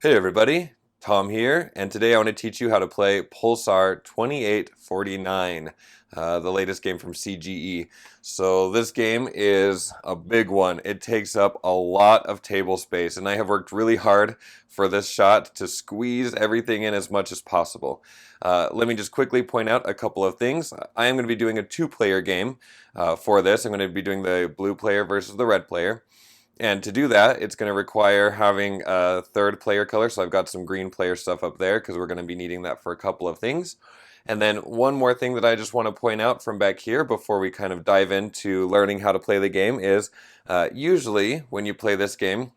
Hey everybody, Tom here, and today I want to teach you how to play Pulsar 2849, the latest game from CGE. So this game is a big one. It takes up a lot of table space, and I have worked really hard for this shot to squeeze everything in as much as possible. Let me just quickly point out a couple of things. I am going to be doing a two-player game for this. I'm going to be doing the blue player versus the red player. And to do that, it's going to require having a third player color. So I've got some green player stuff up there because we're going to be needing that for a couple of things. And then one more thing that I just want to point out from back here before we kind of dive into learning how to play the game is usually when you play this game,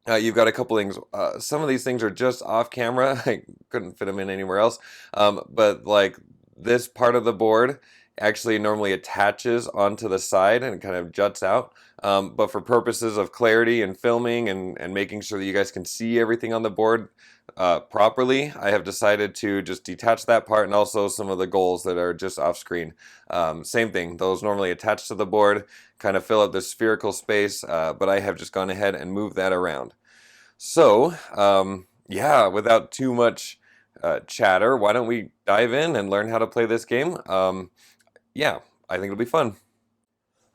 you've got a couple things. Some of these things are just off camera. I couldn't fit them in anywhere else. But like this part of the board actually normally attaches onto the side and kind of juts out. But for purposes of clarity and filming and making sure that you guys can see everything on the board properly, I have decided to just detach that part and also some of the goals that are just off screen. Same thing, those normally attach to the board, kind of fill up the spherical space, but I have just gone ahead and moved that around. So, yeah, without too much chatter, why don't we dive in and learn how to play this game? Yeah, I think it'll be fun.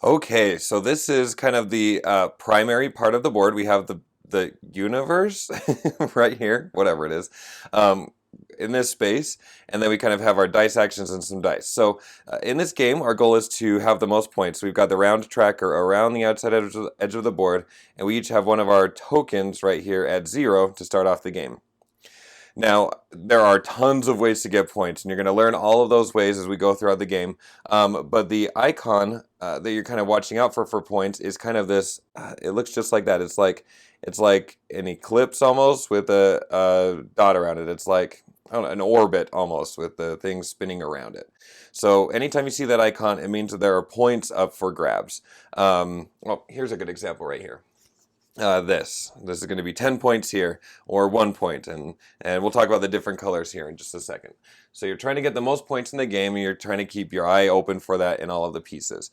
Okay, so this is kind of the primary part of the board. We have the universe right here, whatever it is, um, in this space, and then we kind of have our dice actions and some dice. So in this game, our goal is to have the most points. We've got the round tracker around the outside edge of the board, and we each have one of our tokens right here at 0 to start off the game. Now, there are tons of ways to get points, and you're going to learn all of those ways as we go throughout the game. But the icon that you're kind of watching out for points is kind of this. It looks just like that. It's like an eclipse almost with a dot around it. It's like I don't know, an orbit almost with the thing spinning around it. So anytime you see that icon, it means that there are points up for grabs. Well, here's a good example right here. This is going to be 10 points here, or 1 point, and we'll talk about the different colors here in just a second. So you're trying to get the most points in the game, and you're trying to keep your eye open for that in all of the pieces.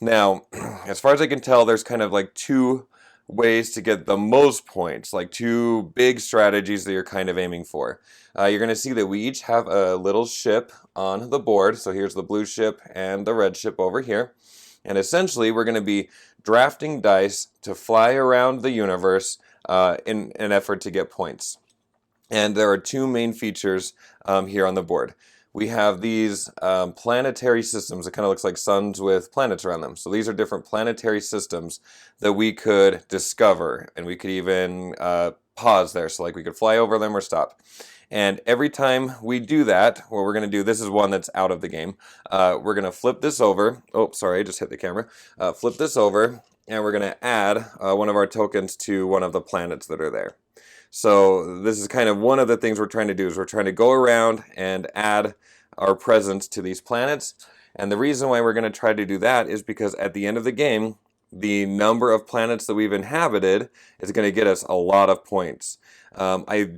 Now, as far as I can tell, there's kind of like two ways to get the most points, like two big strategies that you're kind of aiming for. You're going to see that we each have a little ship on the board. So here's the blue ship and the red ship over here. And essentially, we're going to be drafting dice to fly around the universe in an effort to get points. And there are two main features here on the board. We have these planetary systems. It kind of looks like suns with planets around them. So these are different planetary systems that we could discover. And we could even pause there. So like we could fly over them or stop. And every time we do that, what we're going to do, this is one that's out of the game. We're going to flip this over. Oh, sorry, I just hit the camera. Flip this over, and we're going to add one of our tokens to one of the planets that are there. So this is kind of one of the things we're trying to do is we're trying to go around and add our presence to these planets. And the reason why we're going to try to do that is because at the end of the game, the number of planets that we've inhabited is going to get us a lot of points. I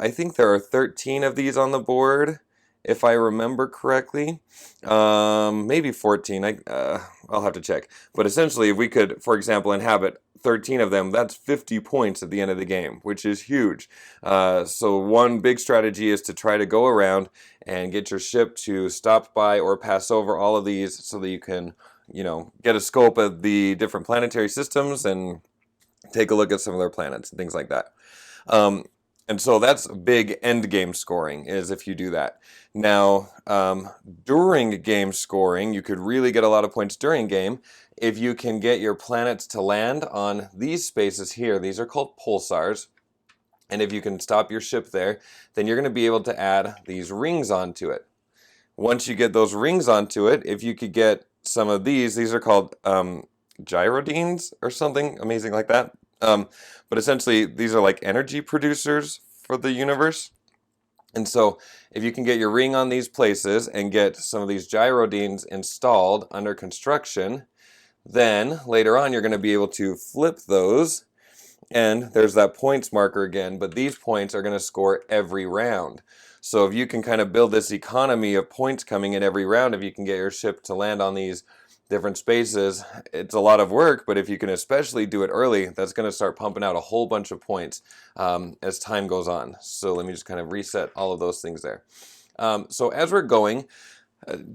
think there are 13 of these on the board, if I remember correctly. Maybe 14. I'll have to check. But essentially, if we could, for example, inhabit 13 of them, that's 50 points at the end of the game, which is huge. So one big strategy is to try to go around and get your ship to stop by or pass over all of these so that you can, get a scope of the different planetary systems and take a look at some of their planets and things like that. And so that's big end game scoring is if you do that. Now, during game scoring, you could really get a lot of points during game if you can get your planets to land on these spaces here. These are called pulsars. And if you can stop your ship there, then you're going to be able to add these rings onto it. Once you get those rings onto it, if you could get some of these are called gyrodines or something amazing like that. But essentially, these are like energy producers for the universe. And so if you can get your ring on these places and get some of these gyrodines installed under construction, then later on you're going to be able to flip those. And there's that points marker again, but these points are going to score every round. So if you can kind of build this economy of points coming in every round, if you can get your ship to land on these different spaces, it's a lot of work, but if you can especially do it early, that's going to start pumping out a whole bunch of points as time goes on. So let me just kind of reset all of those things there. So as we're going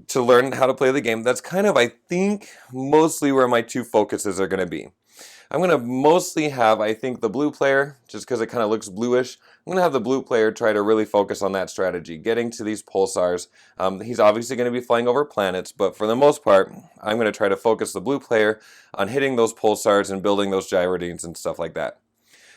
to learn how to play the game, that's kind of, I think, mostly where my two focuses are going to be. I'm going to mostly have, I think, the blue player, just because it kind of looks bluish. I'm going to have the blue player try to really focus on that strategy, getting to these pulsars. He's obviously going to be flying over planets, but for the most part, I'm going to try to focus the blue player on hitting those pulsars and building those gyrodines and stuff like that.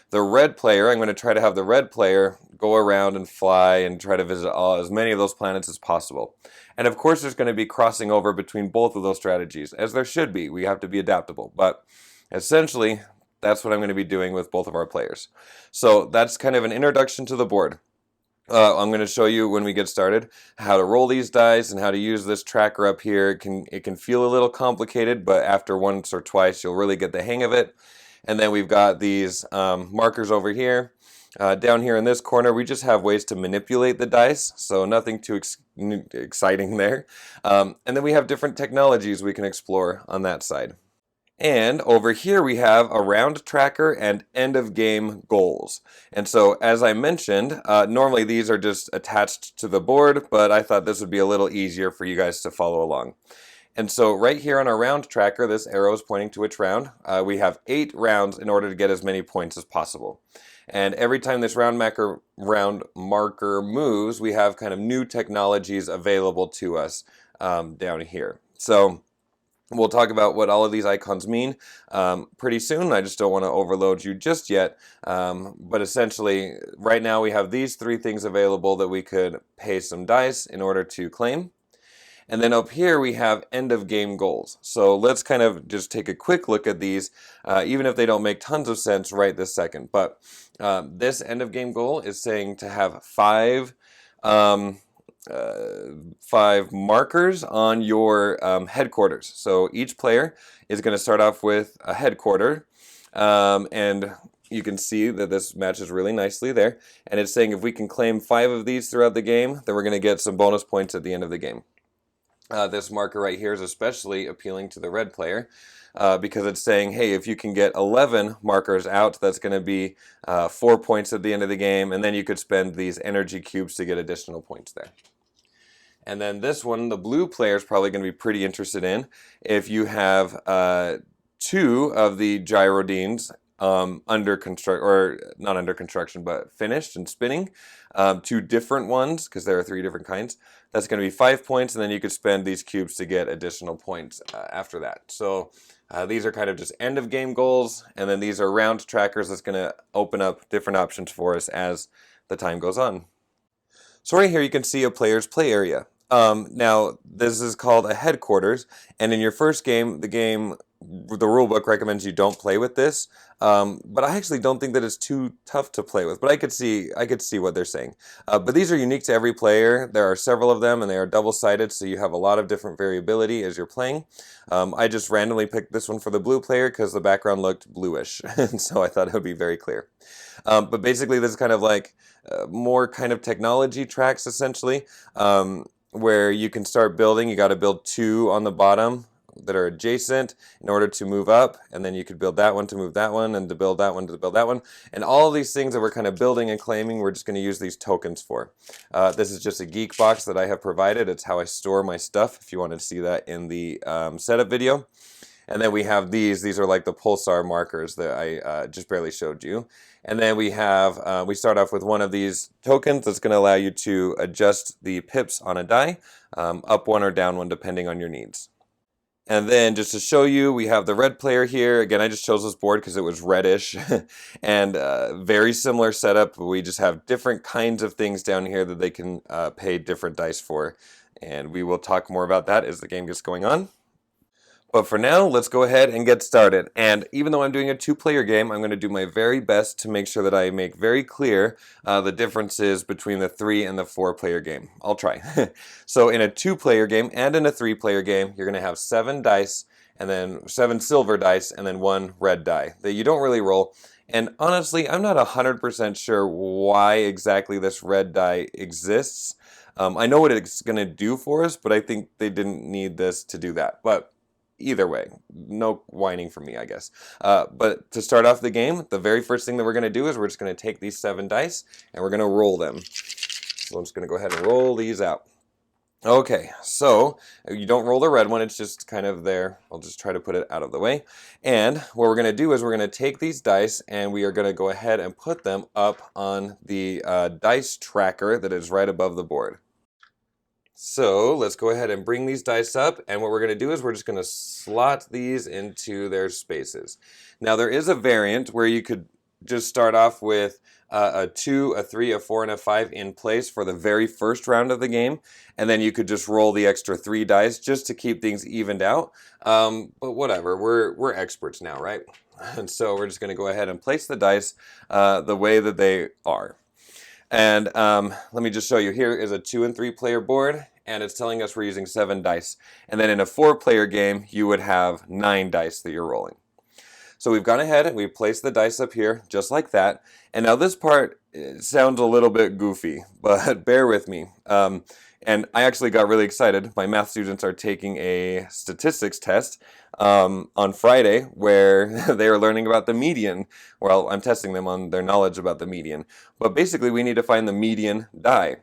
The red player, I'm going to try to have the red player go around and fly and try to visit as many of those planets as possible. And of course, there's going to be crossing over between both of those strategies, as there should be. We have to be adaptable, but essentially, that's what I'm going to be doing with both of our players. So that's kind of an introduction to the board. I'm going to show you when we get started how to roll these dice and how to use this tracker up here. It can feel a little complicated, but after once or twice, you'll really get the hang of it. And then we've got these markers over here. Down here in this corner, we just have ways to manipulate the dice, so nothing too exciting there. And then we have different technologies we can explore on that side. And over here we have a round tracker and end of game goals. And so as I mentioned, normally these are just attached to the board, but I thought this would be a little easier for you guys to follow along. And so right here on our round tracker, this arrow is pointing to which round. We have 8 rounds in order to get as many points as possible. And every time this round marker moves, we have kind of new technologies available to us down here. So we'll talk about what all of these icons mean pretty soon. I just don't want to overload you just yet. But essentially, right now we have these 3 things available that we could pay some dice in order to claim. And then up here we have end of game goals. So let's kind of just take a quick look at these, even if they don't make tons of sense right this second. But this end of game goal is saying to have 5 markers on your headquarters. So each player is going to start off with a headquarter, and you can see that this matches really nicely there. And it's saying if we can claim 5 of these throughout the game, then we're going to get some bonus points at the end of the game. This marker right here is especially appealing to the red player because it's saying, hey, if you can get 11 markers out, that's going to be 4 points at the end of the game, and then you could spend these energy cubes to get additional points there. And then this one, the blue player is probably going to be pretty interested in. If you have 2 of the gyrodines under construction, or not under construction, but finished and spinning, 2 different ones, because there are 3 different kinds, that's going to be 5 points, and then you could spend these cubes to get additional points after that. So these are kind of just end of game goals, and then these are round trackers that's going to open up different options for us as the time goes on. So right here you can see a player's play area. Now this is called a headquarters, and in your first game, the rulebook recommends you don't play with this, but I actually don't think that it's too tough to play with. But I could see what they're saying. But these are unique to every player. There are several of them, and they are double-sided, so you have a lot of different variability as you're playing. I just randomly picked this one for the blue player because the background looked bluish, and so I thought it would be very clear. But basically, this is kind of like more kind of technology tracks, essentially, where you can start building. You got to build 2 on the bottom that are adjacent in order to move up, and then you could build that one to move that one, and to build that one to build that one. And all of these things that we're kind of building and claiming, we're just going to use these tokens for. This is just a geek box that I have provided. It's how I store my stuff, if you want to see that in the setup video. And then we have these are like the pulsar markers that I just barely showed you. And then we have, we start off with one of these tokens that's going to allow you to adjust the pips on a die, up 1 or down 1 depending on your needs. And then just to show you, we have the red player here. Again, I just chose this board because it was reddish. And very similar setup. We just have different kinds of things down here that they can pay different dice for. And we will talk more about that as the game gets going on. But for now, let's go ahead and get started. And even though I'm doing a 2-player game, I'm going to do my very best to make sure that I make very clear the differences between the 3 and the 4-player game. I'll try. So in a 2-player game and in a 3-player game, you're going to have 7 dice, and then 7 silver dice, and then 1 red die that you don't really roll. And honestly, I'm not 100% sure why exactly this red die exists. I know what it's going to do for us, but I think they didn't need this to do that. But either way. No whining from me, I guess. But to start off the game, the very first thing that we're going to do is we're just going to take these 7 dice and we're going to roll them. So I'm just going to go ahead and roll these out. Okay, so you don't roll the red one, it's just kind of there. I'll just try to put it out of the way. And what we're going to do is we're going to take these dice and we are going to go ahead and put them up on the dice tracker that is right above the board. So let's go ahead and bring these dice up, and what we're going to do is we're just going to slot these into their spaces. Now there is a variant where you could just start off with a 2, a 3, a 4, and a 5 in place for the very first round of the game, and then you could just roll the extra 3 dice just to keep things evened out. But whatever, we're experts now, right? And so we're just going to go ahead and place the dice the way that they are. And let me just show you. Here is a 2 and 3 player board, and it's telling us we're using 7 dice. And then in a 4-player game, you would have 9 dice that you're rolling. So we've gone ahead and we've placed the dice up here just like that. And now this part sounds a little bit goofy, but bear with me. And I actually got really excited. My math students are taking a statistics test on Friday where they are learning about the median. Well, I'm testing them on their knowledge about the median. But basically, we need to find the median die.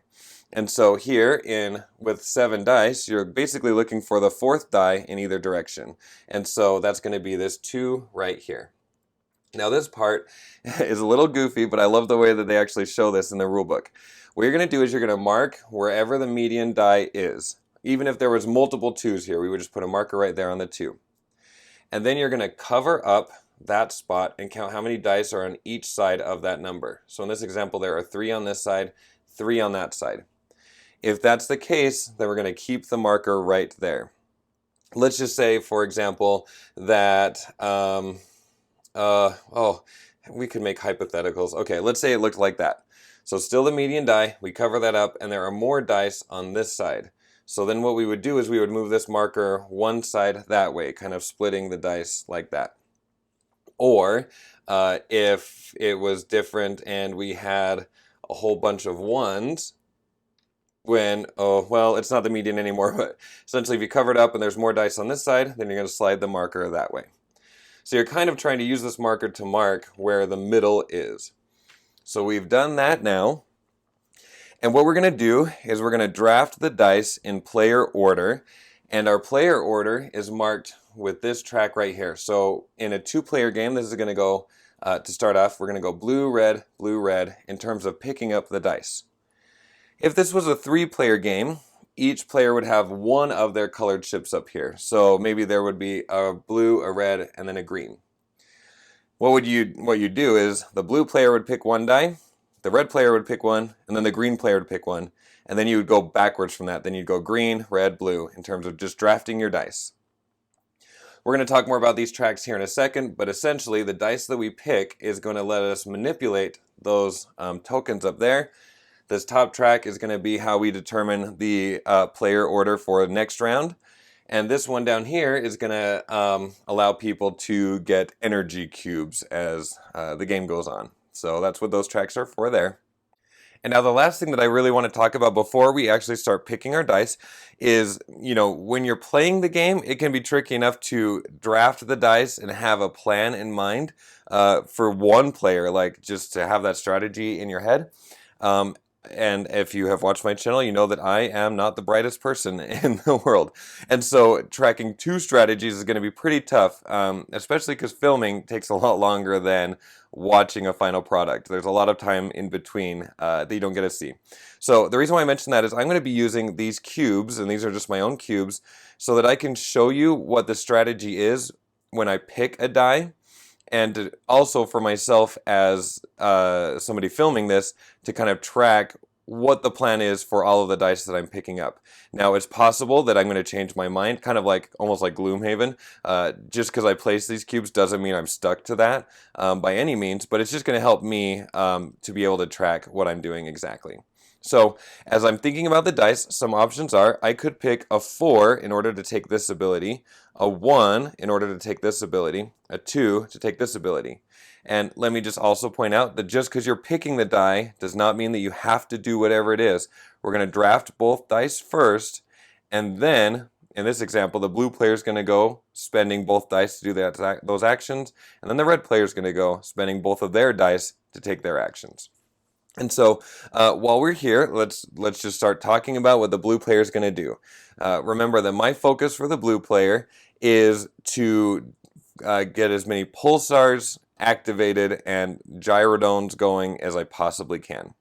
And so here with 7 dice, you're basically looking for the 4th die in either direction. And so that's going to be this 2 right here. Now this part is a little goofy, but I love the way that they actually show this in the rule book. What you're going to do is you're going to mark wherever the median die is. Even if there was multiple 2s here, we would just put a marker right there on the 2. And then you're going to cover up that spot and count how many dice are on each side of that number. So in this example, there are 3 on this side, 3 on that side. If that's the case, then we're going to keep the marker right there. Let's just say, for example, that, we could make hypotheticals. Okay, let's say it looked like that. So still the median die, we cover that up, and there are more dice on this side. So then what we would do is we would move this marker one side that way, kind of splitting the dice like that. Or if it was different and we had a whole bunch of 1s, it's not the median anymore, but essentially if you cover it up and there's more dice on this side, then you're going to slide the marker that way. So you're kind of trying to use this marker to mark where the middle is. So we've done that now. And what we're going to do is we're going to draft the dice in player order. And our player order is marked with this track right here. So in a 2-player game, this is going to go, to start off, we're going to go blue, red, in terms of picking up the dice. If this was a 3-player game, each player would have one of their colored chips up here. So maybe there would be a blue, a red, and then a green. What you do is the blue player would pick 1 die, the red player would pick 1, and then the green player would pick 1. And then you would go backwards from that. Then you'd go green, red, blue in terms of just drafting your dice. We're going to talk more about these tracks here in a second, but essentially the dice that we pick is going to let us manipulate those tokens up there. This top track is going to be how we determine the player order for the next round. And this one down here is going to allow people to get energy cubes as the game goes on. So that's what those tracks are for there. And now the last thing that I really want to talk about before we actually start picking our dice is, when you're playing the game, it can be tricky enough to draft the dice and have a plan in mind for one player, like just to have that strategy in your head. And if you have watched my channel, you know that I am not the brightest person in the world. And so tracking 2 strategies is going to be pretty tough, especially because filming takes a lot longer than watching a final product. There's a lot of time in between that you don't get to see. So the reason why I mentioned that is I'm going to be using these cubes, and these are just my own cubes, so that I can show you what the strategy is when I pick a die. And also for myself as somebody filming this to kind of track what the plan is for all of the dice that I'm picking up. Now it's possible that I'm going to change my mind, kind of like almost like Gloomhaven. Just because I place these cubes doesn't mean I'm stuck to that by any means, but it's just going to help me to be able to track what I'm doing exactly. So as I'm thinking about the dice, some options are I could pick a 4 in order to take this ability, a 1 in order to take this ability, a 2 to take this ability. And let me just also point out that just because you're picking the die does not mean that you have to do whatever it is. We're going to draft both dice first, and then in this example, the blue player is going to go spending both dice to do those actions, and then the red player is going to go spending both of their dice to take their actions. And so while we're here, let's just start talking about what the blue player is going to do. Remember that my focus for the blue player is to get as many pulsars activated and gyrodones going as I possibly can.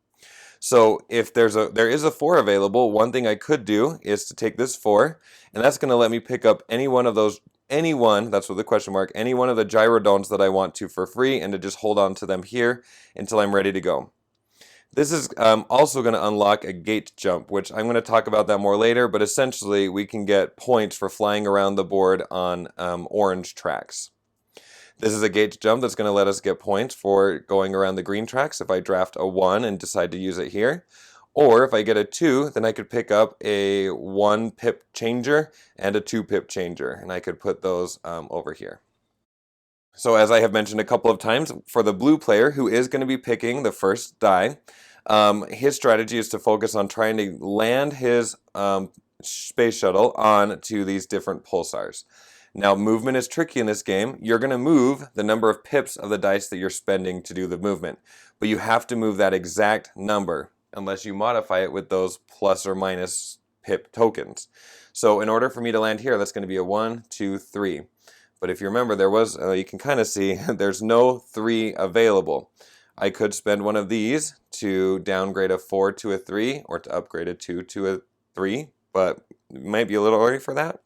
So if there is a 4 available, one thing I could do is to take this 4, and that's going to let me pick up any one of those, that's with the question mark, any one of the gyrodones that I want to for free, and to just hold on to them here until I'm ready to go. This is also going to unlock a gate jump, which I'm going to talk about that more later, but essentially we can get points for flying around the board on orange tracks. This is a gate jump that's going to let us get points for going around the green tracks if I draft a 1 and decide to use it here. Or if I get a 2, then I could pick up a 1 pip changer and a 2 pip changer, and I could put those over here. So as I have mentioned a couple of times, for the blue player who is going to be picking the first die, his strategy is to focus on trying to land his space shuttle onto these different pulsars. Now, movement is tricky in this game. You're going to move the number of pips of the dice that you're spending to do the movement, but you have to move that exact number unless you modify it with those plus or minus pip tokens. So in order for me to land here, that's going to be a 1, 2, 3. But if you remember, there was, you can kind of see, there's no 3 available. I could spend one of these to downgrade a 4 to a 3, or to upgrade a 2 to a 3, but it might be a little early for that.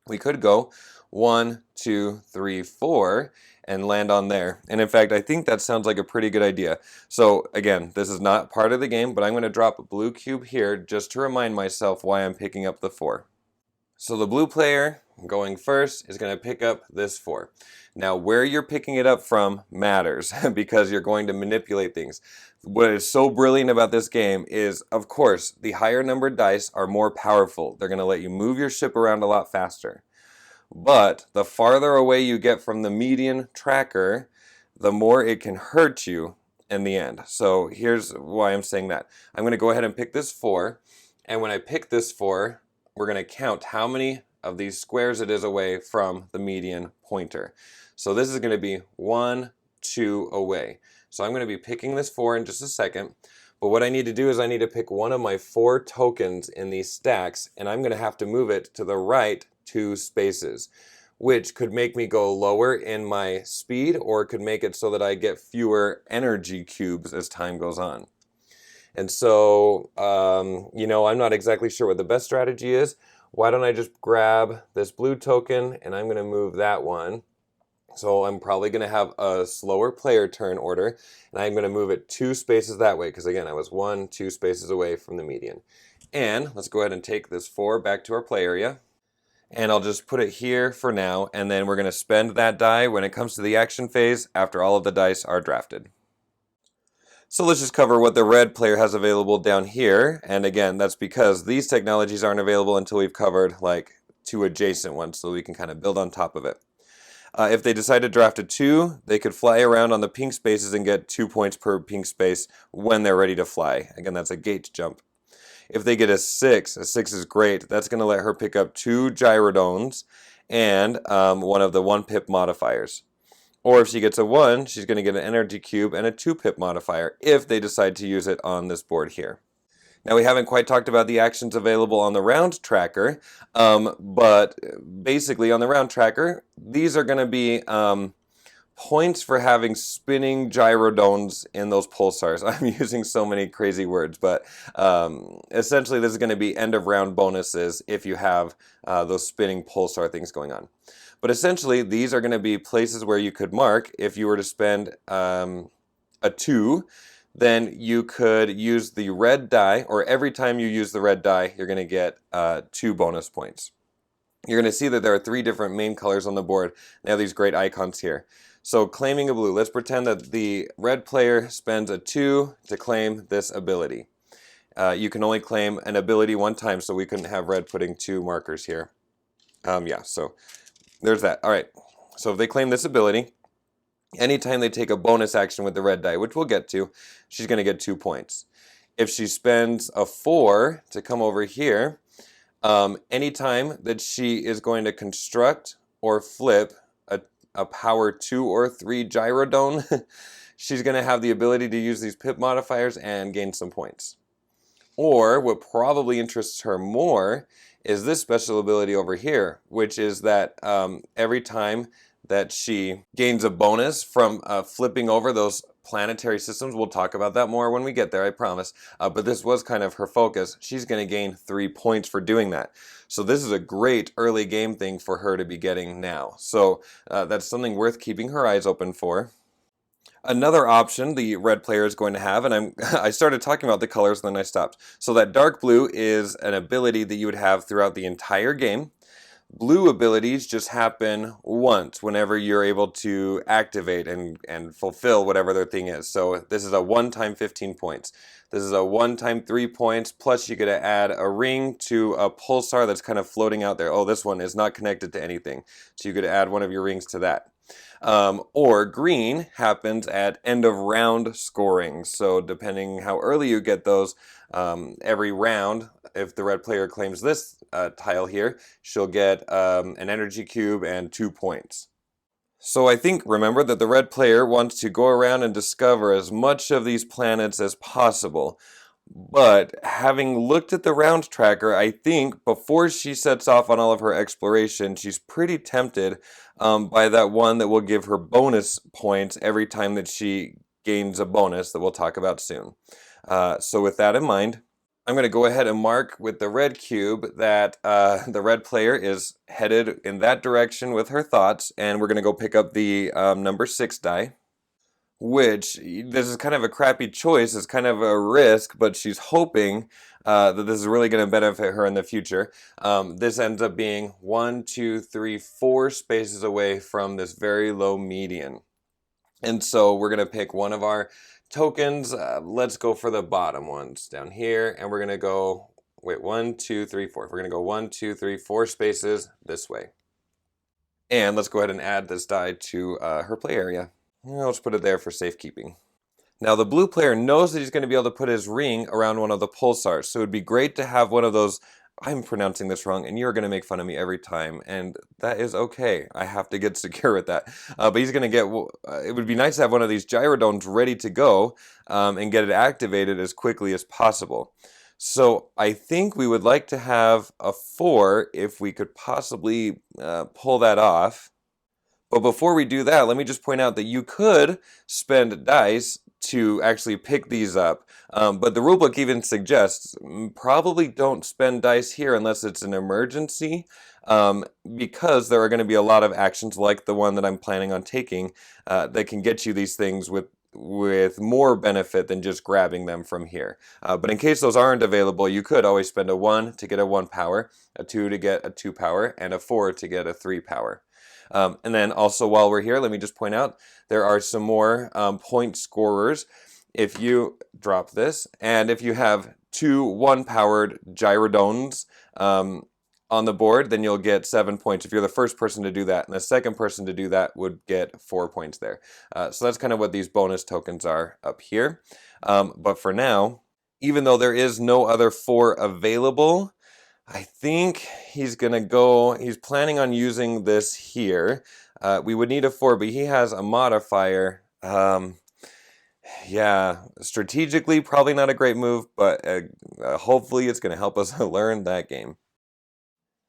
We could go 1, 2, 3, 4, and land on there. And in fact, I think that sounds like a pretty good idea. So again, this is not part of the game, but I'm going to drop a blue cube here just to remind myself why I'm picking up the 4. So the blue player going first is going to pick up this 4. Now where you're picking it up from matters because you're going to manipulate things. What is so brilliant about this game is, of course, the higher numbered dice are more powerful. They're going to let you move your ship around a lot faster. But the farther away you get from the median tracker, the more it can hurt you in the end. So here's why I'm saying that. I'm going to go ahead and pick this 4, and when I pick this 4, we're going to count how many of these squares it is away from the median pointer. So this is going to be 1, 2 away. So I'm going to be picking this 4 in just a second. But what I need to do is I need to pick one of my 4 tokens in these stacks, and I'm going to have to move it to the right 2 spaces, which could make me go lower in my speed, or it could make it so that I get fewer energy cubes as time goes on. And so, I'm not exactly sure what the best strategy is. Why don't I just grab this blue token, and I'm going to move that one. So I'm probably going to have a slower player turn order, and I'm going to move it 2 spaces that way, because again, I was 1, 2 spaces away from the median. And let's go ahead and take this 4 back to our play area. And I'll just put it here for now, and then we're going to spend that die when it comes to the action phase after all of the dice are drafted. So let's just cover what the red player has available down here. And again, that's because these technologies aren't available until we've covered like 2 adjacent ones, so we can kind of build on top of it. If they decide to draft a 2, they could fly around on the pink spaces and get 2 points per pink space when they're ready to fly. Again, that's a gate jump. If they get a 6 is great. That's going to let her pick up 2 gyrodones and one of the 1 pip modifiers. Or if she gets a 1, she's going to get an energy cube and a 2 pip modifier if they decide to use it on this board here. Now we haven't quite talked about the actions available on the round tracker, but basically on the round tracker, these are going to be points for having spinning gyrodones in those pulsars. I'm using so many crazy words, but essentially this is going to be end of round bonuses if you have those spinning pulsar things going on. But essentially these are going to be places where you could mark if you were to spend a 2, then you could use the red die, or every time you use the red die, you're going to get 2 bonus points. You're going to see that there are 3 different main colors on the board. They have these great icons here. So claiming a blue, let's pretend that the red player spends a 2 to claim this ability. You can only claim an ability 1 time, so we couldn't have red putting 2 markers here. So there's that. All right, so if they claim this ability, anytime they take a bonus action with the red die, which we'll get to, she's going to get 2 points. If she spends a 4 to come over here, Anytime that she is going to construct or flip a power 2 or 3 gyrodome, she's going to have the ability to use these pip modifiers and gain some points. Or what probably interests her more is this special ability over here, which is that every time that she gains a bonus from flipping over those planetary systems, we'll talk about that more when we get there, I promise, but this was kind of her focus, she's going to gain 3 points for doing that. So this is a great early game thing for her to be getting now. So that's something worth keeping her eyes open for. Another option the red player is going to have, and I started talking about the colors and then I stopped. So that dark blue is an ability that you would have throughout the entire game. Blue abilities just happen once whenever you're able to activate and fulfill whatever their thing is. So this is a one-time 15 points. This is a one-time 3 points, plus you get to add a ring to a pulsar that's kind of floating out there. Oh, this one is not connected to anything. So you could add one of your rings to that. Or green happens at end of round scoring. So depending how early you get those, every round, if the red player claims this tile here, she'll get an energy cube and 2 points. So I think, remember that the red player wants to go around and discover as much of these planets as possible. But having looked at the round tracker, I think before she sets off on all of her exploration, she's pretty tempted by that one that will give her bonus points every time that she gains a bonus that we'll talk about soon. So with that in mind, I'm going to go ahead and mark with the red cube that the red player is headed in that direction with her thoughts, and we're going to go pick up the number 6 die. Which, this is kind of a crappy choice, it's kind of a risk, but she's hoping that this is really going to benefit her in the future. This ends up being 1, 2, 3, 4 spaces away from this very low median. And so we're going to pick one of our tokens. Let's go for the bottom ones down here, and we're going to go, wait, 1, 2, 3, 4. We're going to go 1, 2, 3, 4 spaces this way. And let's go ahead and add this die to her play area. Let's put it there for safekeeping. Now the blue player knows that he's going to be able to put his ring around one of the pulsars, so it would be great to have one of those. I'm pronouncing this wrong, and you're going to make fun of me every time, and that is okay. I have to get secure with that. But he's going to get, it would be nice to have one of these gyrodomes ready to go and get it activated as quickly as possible. So I think we would like to have a 4 if we could possibly pull that off. But before we do that, let me just point out that you could spend dice to actually pick these up. But the rulebook even suggests probably don't spend dice here unless it's an emergency, because there are going to be a lot of actions like the one that I'm planning on taking that can get you these things with more benefit than just grabbing them from here. But in case those aren't available, you could always spend a 1 to get a 1 power, a 2 to get a 2 power, and a 4 to get a 3 power. And then also while we're here, let me just point out, there are some more point scorers. If you drop this, and if you have 2 1-powered gyrodomes on the board, then you'll get 7 points if you're the first person to do that. And the second person to do that would get 4 points there. So that's kind of what these bonus tokens are up here. But for now, even though there is no other 4 available, I think he's planning on using this here. We would need a 4, but he has a modifier. Yeah, strategically, probably not a great move, but hopefully it's going to help us learn that game.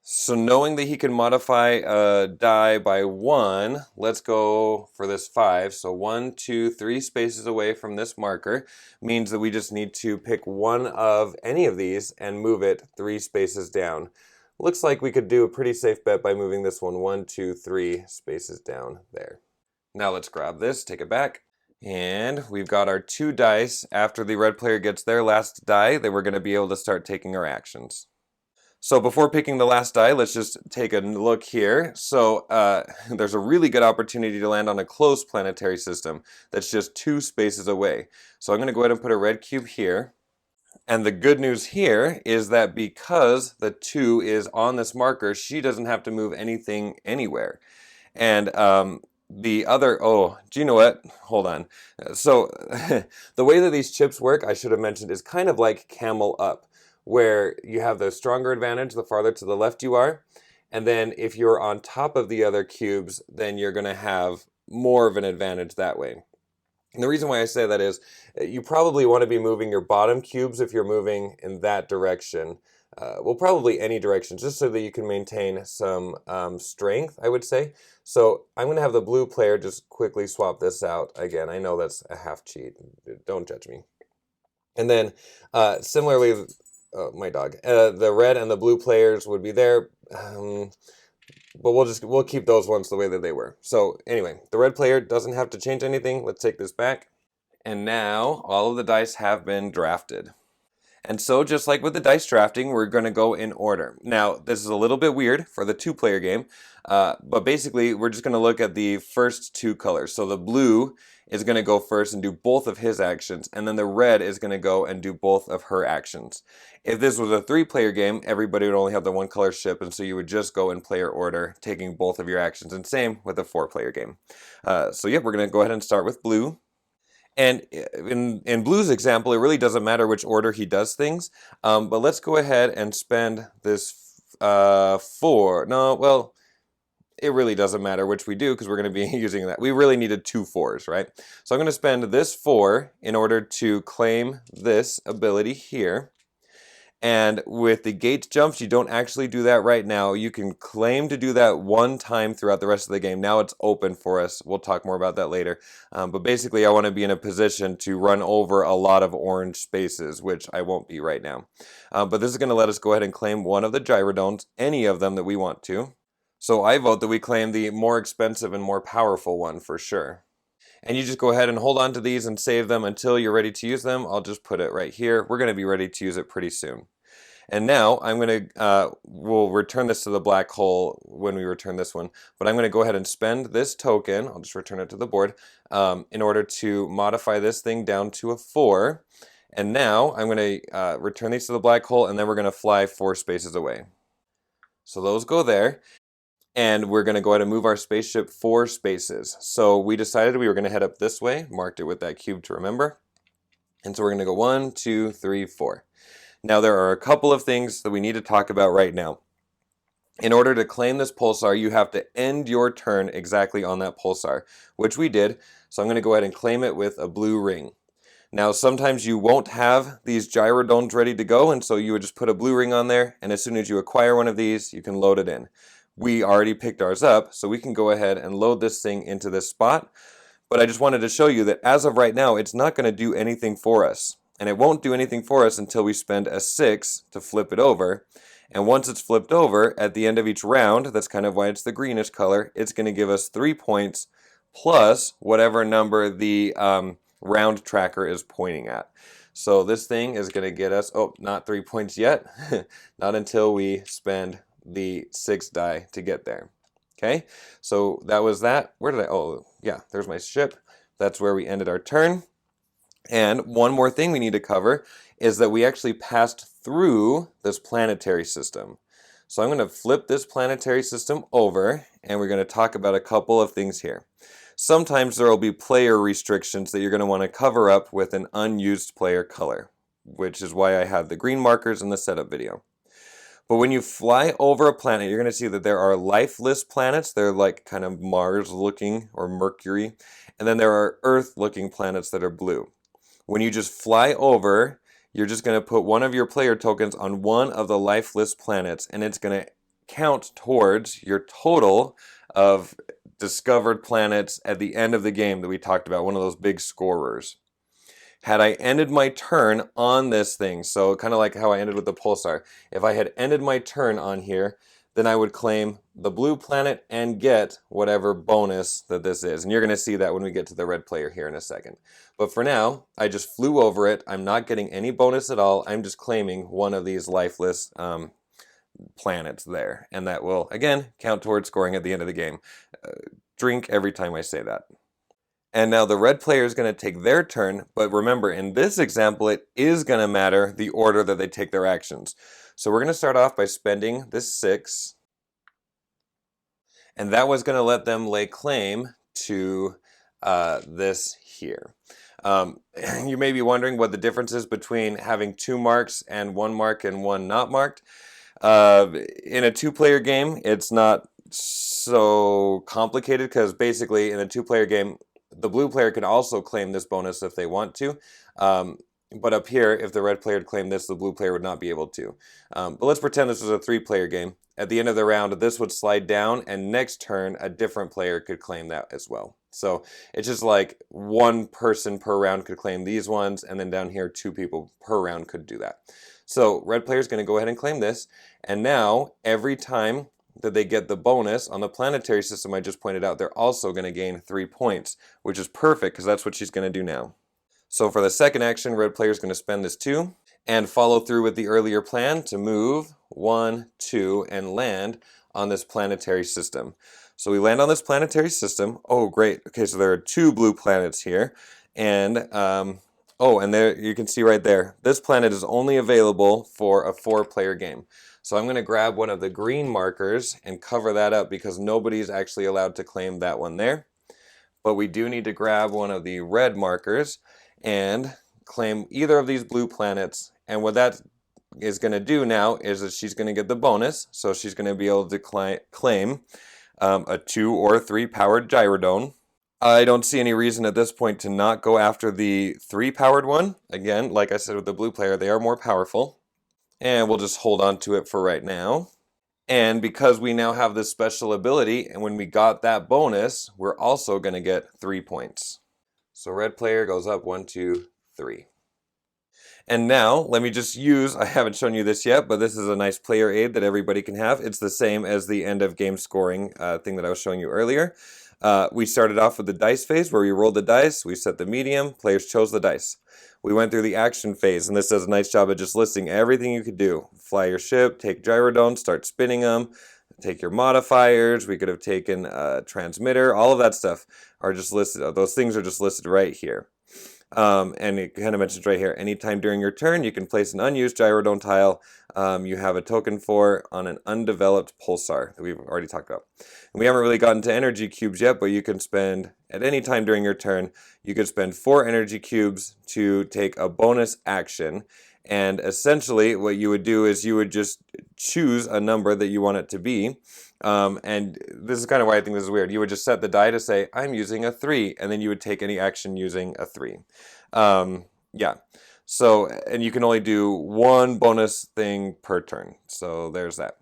So knowing that he can modify a die by 1, let's go for this 5. So 1, 2, 3 spaces away from this marker means that we just need to pick one of any of these and move it 3 spaces down. Looks like we could do a pretty safe bet by moving this one 1, 2, 3 spaces down there. Now let's grab this, take it back. And we've got our 2 dice. After the red player gets their last die, then we're going to be able to start taking our actions. So before picking the last die, let's just take a look here. So there's a really good opportunity to land on a close planetary system that's just 2 spaces away. So I'm going to go ahead and put a red cube here. And the good news here is that because the 2 is on this marker, she doesn't have to move anything anywhere. And the other, oh, do you know what? Hold on. So the way that these chips work, I should have mentioned, is kind of like camel up. where you have the stronger advantage the farther to the left you are. And then if you're on top of the other cubes, then you're going to have more of an advantage that way. And the reason why I say that is you probably want to be moving your bottom cubes if you're moving in that direction. Well, probably any direction, just so that you can maintain some strength, I would say. So I'm going to have the blue player just quickly swap this out. Again, I know that's a half cheat. Don't judge me. And then similarly, my dog, the red and the blue players would be there. But we'll keep those ones the way that they were. So anyway, the red player doesn't have to change anything. Let's take this back. And now all of the dice have been drafted. And so just like with the dice drafting, we're going to go in order. Now, this is a little bit weird for the two-player game, but basically we're just going to look at the first two colors. So the blue is going to go first and do both of his actions, and then the red is going to go and do both of her actions. If this was a three-player game, everybody would only have the one color ship, and so you would just go in player order, taking both of your actions, and same with a four-player game. So yeah, we're going to go ahead and start with blue. And in Blue's example, it really doesn't matter which order he does things. But let's go ahead and spend this 4. No, well, it really doesn't matter which we do because we're going to be using that. We really needed 2 4s, right? So I'm going to spend this 4 in order to claim this ability here. And with the gate jumps, you don't actually do that right now. You can claim to do that one time throughout the rest of the game. Now it's open for us. We'll talk more about that later. But basically, I want to be in a position to run over a lot of orange spaces, which I won't be right now. But this is going to let us go ahead and claim one of the gyrodomes, any of them that we want to. So I vote that we claim the more expensive and more powerful one for sure. And you just go ahead and hold on to these and save them until you're ready to use them. I'll just put it right here. We're going to be ready to use it pretty soon. And now I'm going to, we'll return this to the black hole when we return this one. But I'm going to go ahead and spend this token, I'll just return it to the board, in order to modify this thing down to a 4. And now I'm going to return these to the black hole, and then we're going to fly 4 spaces away. So those go there. And we're going to go ahead and move our spaceship 4 spaces. So we decided we were going to head up this way, marked it with that cube to remember. And so we're going to go 1, 2, 3, 4. Now there are a couple of things that we need to talk about right now. In order to claim this pulsar, you have to end your turn exactly on that pulsar, which we did. So I'm going to go ahead and claim it with a blue ring. Now sometimes you won't have these gyrodomes ready to go, and so you would just put a blue ring on there, and as soon as you acquire one of these, you can load it in. We already picked ours up, so we can go ahead and load this thing into this spot. But I just wanted to show you that as of right now, it's not going to do anything for us. And it won't do anything for us until we spend a 6 to flip it over. And once it's flipped over, at the end of each round, that's kind of why it's the greenish color, it's going to give us 3 points plus whatever number the round tracker is pointing at. So this thing is going to get us, oh, not 3 points yet, not until we spend the 6 die to get there. Okay, so that was that. Where did I, oh yeah, there's my ship. That's where we ended our turn. And one more thing we need to cover is that we actually passed through this planetary system. So I'm going to flip this planetary system over, and we're going to talk about a couple of things here. Sometimes there will be player restrictions that you're going to want to cover up with an unused player color, which is why I have the green markers in the setup video. But when you fly over a planet, you're going to see that there are lifeless planets. They're like kind of Mars-looking or Mercury. And then there are Earth-looking planets that are blue. When you just fly over, you're just going to put one of your player tokens on one of the lifeless planets, and it's going to count towards your total of discovered planets at the end of the game that we talked about, one of those big scorers. Had I ended my turn on this thing, so kind of like how I ended with the pulsar, if I had ended my turn on here, then I would claim the blue planet and get whatever bonus that this is. And you're going to see that when we get to the red player here in a second. But for now, I just flew over it. I'm not getting any bonus at all. I'm just claiming one of these lifeless planets there. And that will, again, count towards scoring at the end of the game. Drink every time I say that. And now the red player is going to take their turn, but remember, in this example, it is going to matter the order that they take their actions. So we're going to start off by spending this 6, and that was going to let them lay claim to this here. You may be wondering what the difference is between having 2 marks and 1 mark and 1 not marked. In a 2-player game, it's not so complicated because basically in a 2-player game, the blue player can also claim this bonus if they want to. But up here, if the red player had claimed this, the blue player would not be able to. But let's pretend this was a 3-player game. At the end of the round, this would slide down, and next turn, a different player could claim that as well. So it's just like 1 person per round could claim these ones, and then down here, 2 people per round could do that. So red player is going to go ahead and claim this, and now every time that they get the bonus on the planetary system I just pointed out, they're also going to gain 3 points, which is perfect because that's what she's going to do now. So for the second action, red player is going to spend this 2 and follow through with the earlier plan to move 1, 2, and land on this planetary system. So we land on this planetary system. Oh, great. Okay, so there are 2 blue planets here. And, and there you can see right there, this planet is only available for a 4-player game. So I'm going to grab one of the green markers and cover that up because nobody's actually allowed to claim that one there. But we do need to grab one of the red markers and claim either of these blue planets. And what that is going to do now is that she's going to get the bonus. So she's going to be able to claim a 2 or 3 powered gyrodome. I don't see any reason at this point to not go after the 3 powered one. Again, like I said with the blue player, they are more powerful. And we'll just hold on to it for right now. And because we now have this special ability, and when we got that bonus, we're also going to get 3 points. So red player goes up 1, 2, 3. And now, let me just use, I haven't shown you this yet, but this is a nice player aid that everybody can have. It's the same as the end of game scoring thing that I was showing you earlier. We started off with the dice phase where we rolled the dice, we set the medium, players chose the dice. We went through the action phase, and this does a nice job of just listing everything you could do. Fly your ship, take gyrodomes, start spinning them, take your modifiers. We could have taken a transmitter. All of that stuff are just listed. Those things are just listed right here. And it kind of mentions right here, anytime during your turn, you can place an unused gyrodome tile you have a token for on an undeveloped pulsar that we've already talked about. And we haven't really gotten to energy cubes yet, but you can spend, at any time during your turn, you could spend 4 energy cubes to take a bonus action. And essentially, what you would do is you would just choose a number that you want it to be. And this is kind of why I think this is weird. You would just set the die to say, I'm using a 3, and then you would take any action using a 3. Yeah. So, and you can only do 1 bonus thing per turn. So there's that.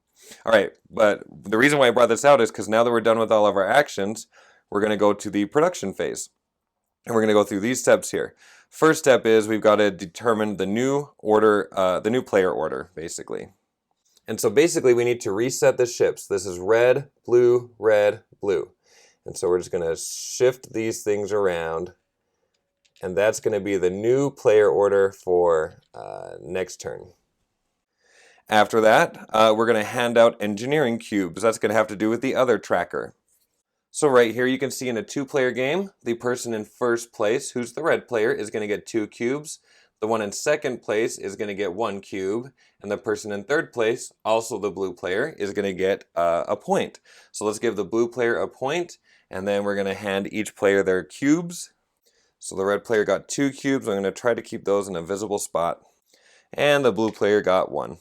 All right, but the reason why I brought this out is because now that we're done with all of our actions, we're going to go to the production phase. And we're going to go through these steps here. First step is we've got to determine the new order, the new player order, basically. And so basically we need to reset the ships. This is red, blue, blue. And so we're just going to shift these things around. And that's going to be the new player order for next turn. After that, we're going to hand out engineering cubes. That's going to have to do with the other tracker. So right here you can see in a 2-player game, the person in first place, who's the red player, is going to get 2 cubes. The one in second place is going to get 1 cube. And the person in third place, also the blue player, is going to get a point. So let's give the blue player a point, and then we're going to hand each player their cubes. So the red player got 2 cubes. I'm going to try to keep those in a visible spot. And the blue player got 1.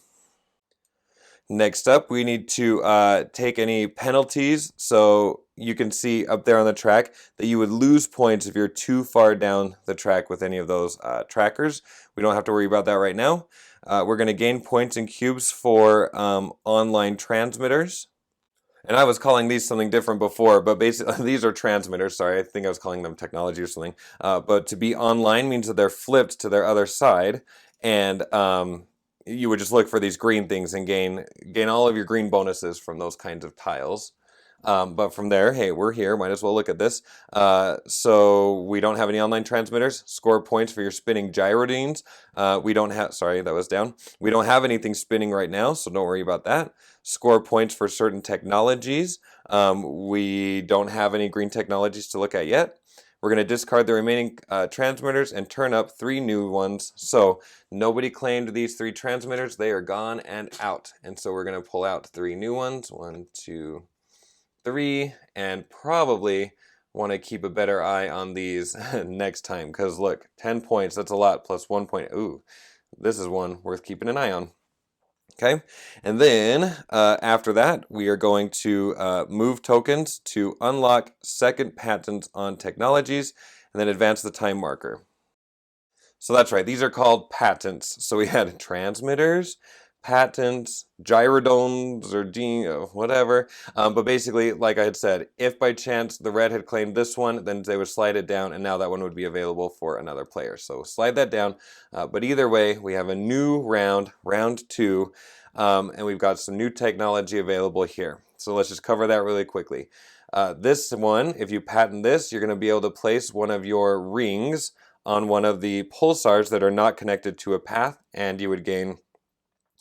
Next up, we need to take any penalties. So you can see up there on the track that you would lose points if you're too far down the track with any of those trackers. We don't have to worry about that right now. We're going to gain points and cubes for online transmitters. And I was calling these something different before, but basically these are transmitters. Sorry, I think I was calling them technology or something. But to be online means that they're flipped to their other side. And you would just look for these green things and gain all of your green bonuses from those kinds of tiles. But from there, hey, we're here. Might as well look at this. So we don't have any online transmitters. Score points for your spinning gyrodenes. We don't have, sorry, that was down. We don't have anything spinning right now, so don't worry about that. Score points for certain technologies. We don't have any green technologies to look at yet. We're going to discard the remaining transmitters and turn up 3 new ones. So nobody claimed these 3 transmitters. They are gone and out. And so we're going to pull out 3 new ones. 1, 2, 3, and probably want to keep a better eye on these next time, because look, 10 points, that's a lot, plus 1 point. Ooh, this is one worth keeping an eye on. Okay, and then after that, we are going to move tokens to unlock second patents on technologies, and then advance the time marker. So that's right, these are called patents. So we had transmitters, patents, gyrodomes, or whatever. But basically, like I had said, if by chance the red had claimed this one, then they would slide it down, and now that one would be available for another player. So slide that down. But either way, we have a new round, round 2, and we've got some new technology available here. So let's just cover that really quickly. This one, if you patent this, you're going to be able to place one of your rings on one of the pulsars that are not connected to a path, and you would gain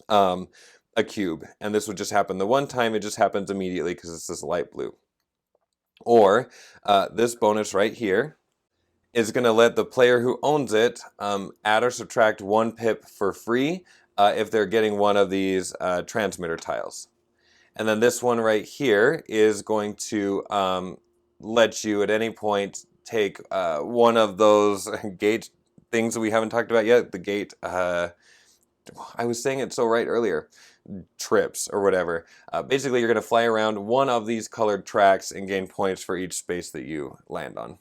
a cube. And this would just happen the one time. It just happens immediately because it's this light blue. Or this bonus right here is going to let the player who owns it add or subtract 1 pip for free if they're getting one of these transmitter tiles. And then this one right here is going to let you at any point take one of those gate things that we haven't talked about yet. The gate, I was saying it so right earlier, trips or whatever. Basically, you're going to fly around one of these colored tracks and gain points for each space that you land on.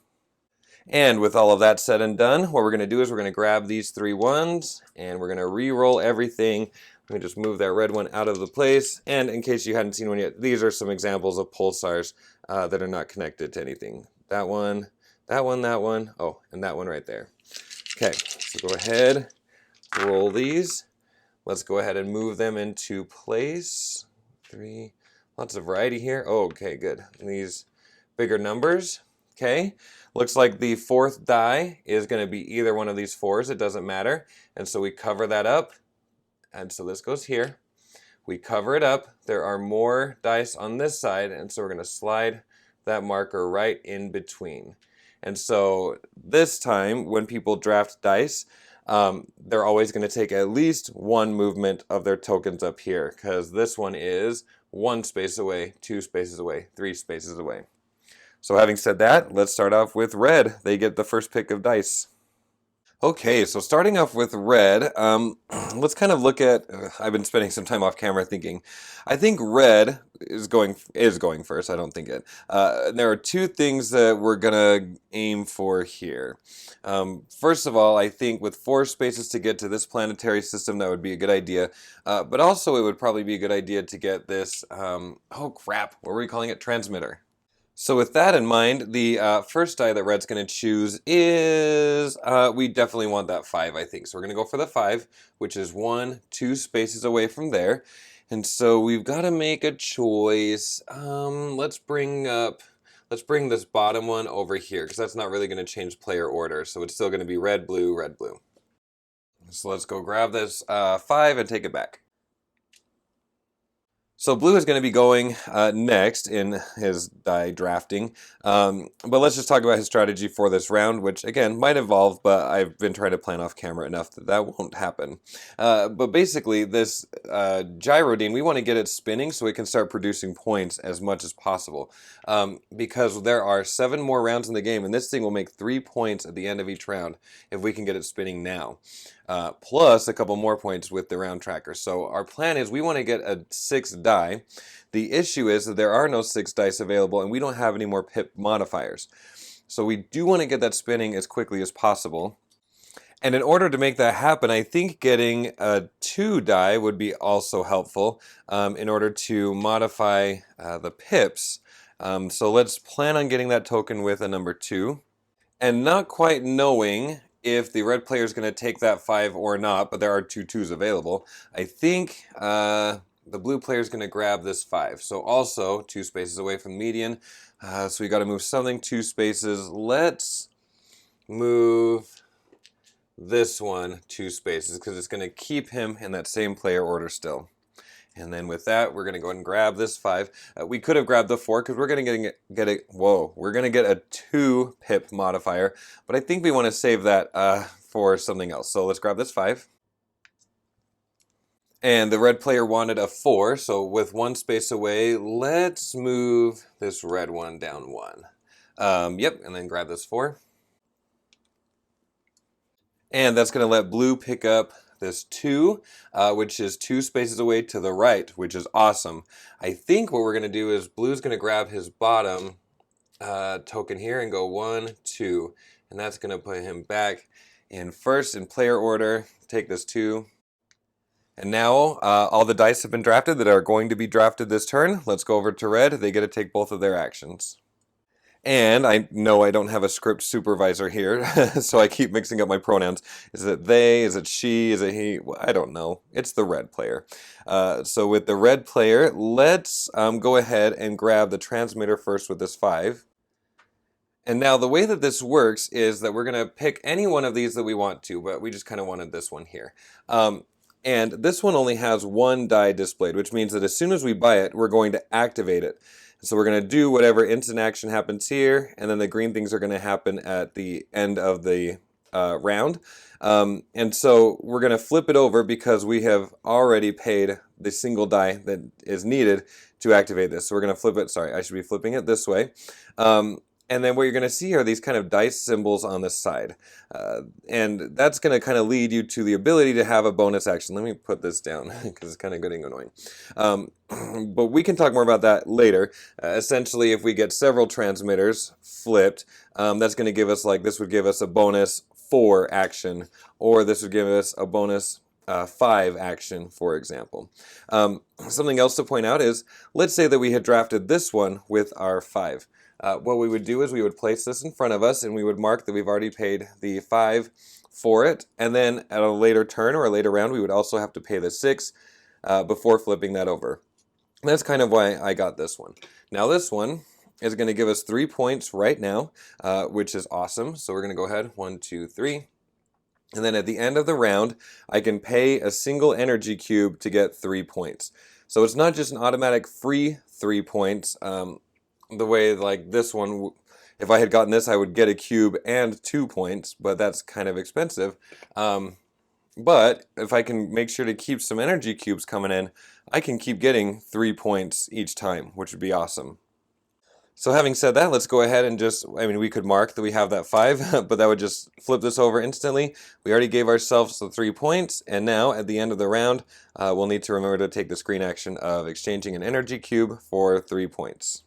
And with all of that said and done, what we're going to do is we're going to grab these 3 ones and we're going to re-roll everything. Let me just move that red one out of the place. And in case you hadn't seen one yet, these are some examples of pulsars that are not connected to anything. That one, that one, that one. Oh, and that one right there. Okay, so go ahead, roll these. Let's go ahead and move them into place. 3, lots of variety here. Oh, okay, good. And these bigger numbers. Okay, looks like the 4th die is going to be either one of these 4s. It doesn't matter. And so we cover that up. And so this goes here. We cover it up. There are more dice on this side. And so we're going to slide that marker right in between. And so this time, when people draft dice, they're always going to take at least 1 movement of their tokens up here, because this one is 1 space away, 2 spaces away, 3 spaces away. So having said that, let's start off with red. They get the first pick of dice. Okay, so starting off with red, let's kind of look at, I've been spending some time off camera thinking. I think red is going first, I don't think it. There are 2 things that we're gonna aim for here. First of all, I think with 4 spaces to get to this planetary system, that would be a good idea. But also it would probably be a good idea to get this, oh crap, what were we calling it? Transmitter. So with that in mind, the first die that red's going to choose is, we definitely want that 5, I think. So we're going to go for the 5, which is 1, 2 spaces away from there. And so we've got to make a choice. Let's bring this bottom one over here, because that's not really going to change player order. So it's still going to be red, blue, red, blue. So let's go grab this 5 and take it back. So blue is going to be going next in his die drafting, but let's just talk about his strategy for this round, which again might evolve, but I've been trying to plan off camera enough that that won't happen. But basically this gyrodine, we want to get it spinning so it can start producing points as much as possible, because there are 7 more rounds in the game, and this thing will make 3 points at the end of each round if we can get it spinning now. Plus a couple more points with the round tracker. So our plan is we want to get a 6 die. The issue is that there are no 6 dice available and we don't have any more pip modifiers. So we do want to get that spinning as quickly as possible. And in order to make that happen, I think getting a 2 die would be also helpful in order to modify the pips. So let's plan on getting that token with a number 2. And not quite knowing if the red player is going to take that 5 or not, but there are 2 2s available, I think the blue player is going to grab this 5. So also 2 spaces away from the median. So we got to move something 2 spaces. Let's move this one 2 spaces because it's going to keep him in that same player order still. And then with that, we're going to go ahead and grab this 5. We could have grabbed the 4 because we're going to we're going to get a 2 pip modifier, but I think we want to save that for something else. So let's grab this 5. And the red player wanted a 4, so with 1 space away, let's move this red one down 1. Yep, and then grab this 4. And that's going to let blue pick up this 2, which is 2 spaces away to the right, which is awesome. I think what we're going to do is blue's going to grab his bottom token here and go 1, 2. And that's going to put him back in first in player order. Take this 2. And now all the dice have been drafted that are going to be drafted this turn. Let's go over to red. They get to take both of their actions. And I know I don't have a script supervisor here, so I keep mixing up my pronouns. Is it they? Is it she? Is it he? Well, I don't know. It's the red player. So with the red player, let's go ahead and grab the transmitter first with this 5. And now the way that this works is that we're going to pick any one of these that we want to, but we just kind of wanted this one here. And this one only has 1 die displayed, which means that as soon as we buy it, we're going to activate it. So we're going to do whatever instant action happens here, and then the green things are going to happen at the end of the round. And so we're going to flip it over because we have already paid the single die that is needed to activate this. So we're going to flip it. Sorry, I should be flipping it this way. And then what you're going to see are these kind of dice symbols on the side. And that's going to kind of lead you to the ability to have a bonus action. Let me put this down because it's kind of getting annoying. But we can talk more about that later. Essentially, if we get several transmitters flipped, that's going to give us, like, this would give us a bonus 4 action, or this would give us a bonus 5 action, for example. Something else to point out is, let's say that we had drafted this one with our 5. What we would do is we would place this in front of us and we would mark that we've already paid the 5 for it, and then at a later turn or a later round we would also have to pay the 6 before flipping that over. And that's kind of why I got this one. Now this one is going to give us 3 points right now, which is awesome. So we're going to go ahead, 1, 2, 3. And then at the end of the round, I can pay a single energy cube to get 3 points. So it's not just an automatic free 3 points. The way like this one, if I had gotten this, I would get a cube and 2 points, but that's kind of expensive. But if I can make sure to keep some energy cubes coming in, I can keep getting 3 points each time, which would be awesome. So having said that, let's go ahead and just, we could mark that we have that 5, but that would just flip this over instantly. We already gave ourselves the 3 points, and now at the end of the round, we'll need to remember to take the screen action of exchanging an energy cube for 3 points.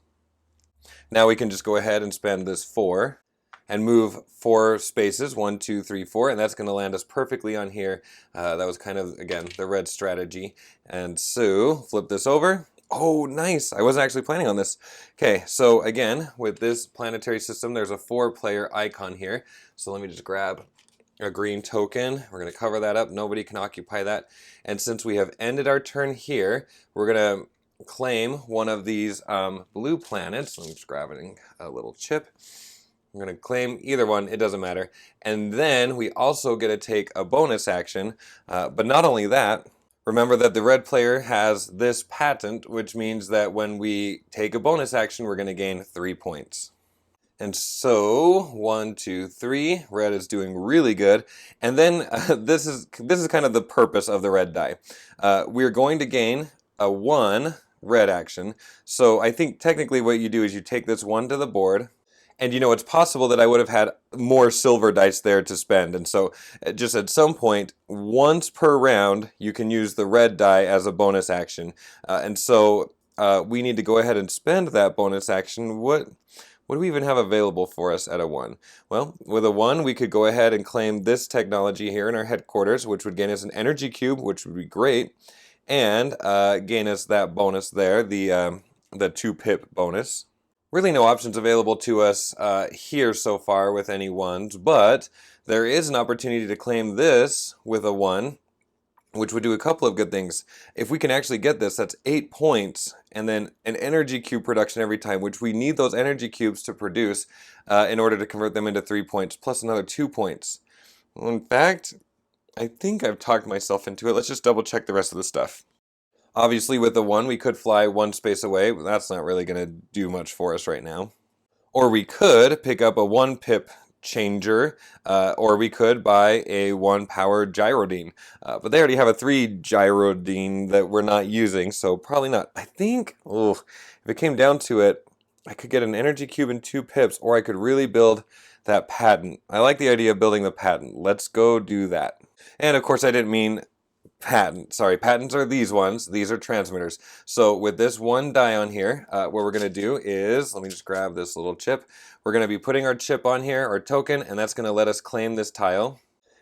Now we can just go ahead and spend this 4 and move 4 spaces, 1, 2, 3, 4, and that's going to land us perfectly on here. That was kind of, again, the red strategy. And so, flip this over. Oh, nice. I wasn't actually planning on this. Okay, so again, with this planetary system, there's a 4-player icon here. So let me just grab a green token. We're going to cover that up. Nobody can occupy that. And since we have ended our turn here, we're going to claim one of these blue planets. Let me just grab a little chip. I'm going to claim either one, it doesn't matter. And then we also get to take a bonus action, but not only that, remember that the red player has this patent, which means that when we take a bonus action, we're going to gain 3 points. And so, 1, 2, 3, red is doing really good. And then this is kind of the purpose of the red die. We're going to gain a 1 red action. So I think technically what you do is you take this 1 to the board, and it's possible that I would have had more silver dice there to spend. And so just at some point, once per round, you can use the red die as a bonus action. And so we need to go ahead and spend that bonus action. What do we even have available for us at a 1? Well, with a 1, we could go ahead and claim this technology here in our headquarters, which would gain us an energy cube, which would be great. And gain us that bonus there, the 2 pip bonus. Really no options available to us here so far with any 1s, but there is an opportunity to claim this with a 1, which would do a couple of good things. If we can actually get this, that's 8 points, and then an energy cube production every time, which we need those energy cubes to produce in order to convert them into 3 points, plus another 2 points. In fact, I think I've talked myself into it. Let's just double check the rest of the stuff. Obviously, with the 1, we could fly 1 space away, but that's not really going to do much for us right now. Or we could pick up a 1 pip changer, or we could buy a 1 power gyrodine. But they already have a 3 gyrodine that we're not using, so probably not. I think, if it came down to it, I could get an energy cube and 2 pips, or I could really build that patent. I like the idea of building the patent. Let's go do that. And of course I didn't mean patent. Sorry, patents are these ones. These are transmitters. So with this one die on here, what we're going to do is, let me just grab this little chip. We're going to be putting our chip on here, our token, and that's going to let us claim this tile.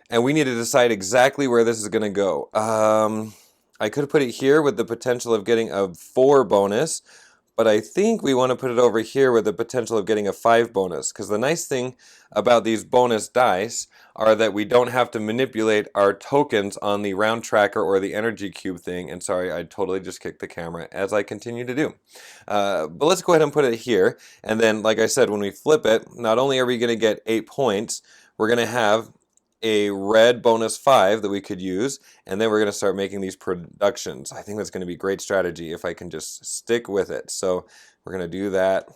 And we need to decide exactly where this is going to go. I could put it here with the potential of getting a 4 bonus, but I think we want to put it over here with the potential of getting a 5 bonus, because the nice thing about these bonus dice are that we don't have to manipulate our tokens on the round tracker or the energy cube thing. And sorry, I totally just kicked the camera as I continue to do. But let's go ahead and put it here. And then, like I said, when we flip it, not only are we going to get 8 points, we're going to have a red bonus 5 that we could use, and then we're going to start making these productions. I think that's going to be great strategy if I can just stick with it. So we're going to do that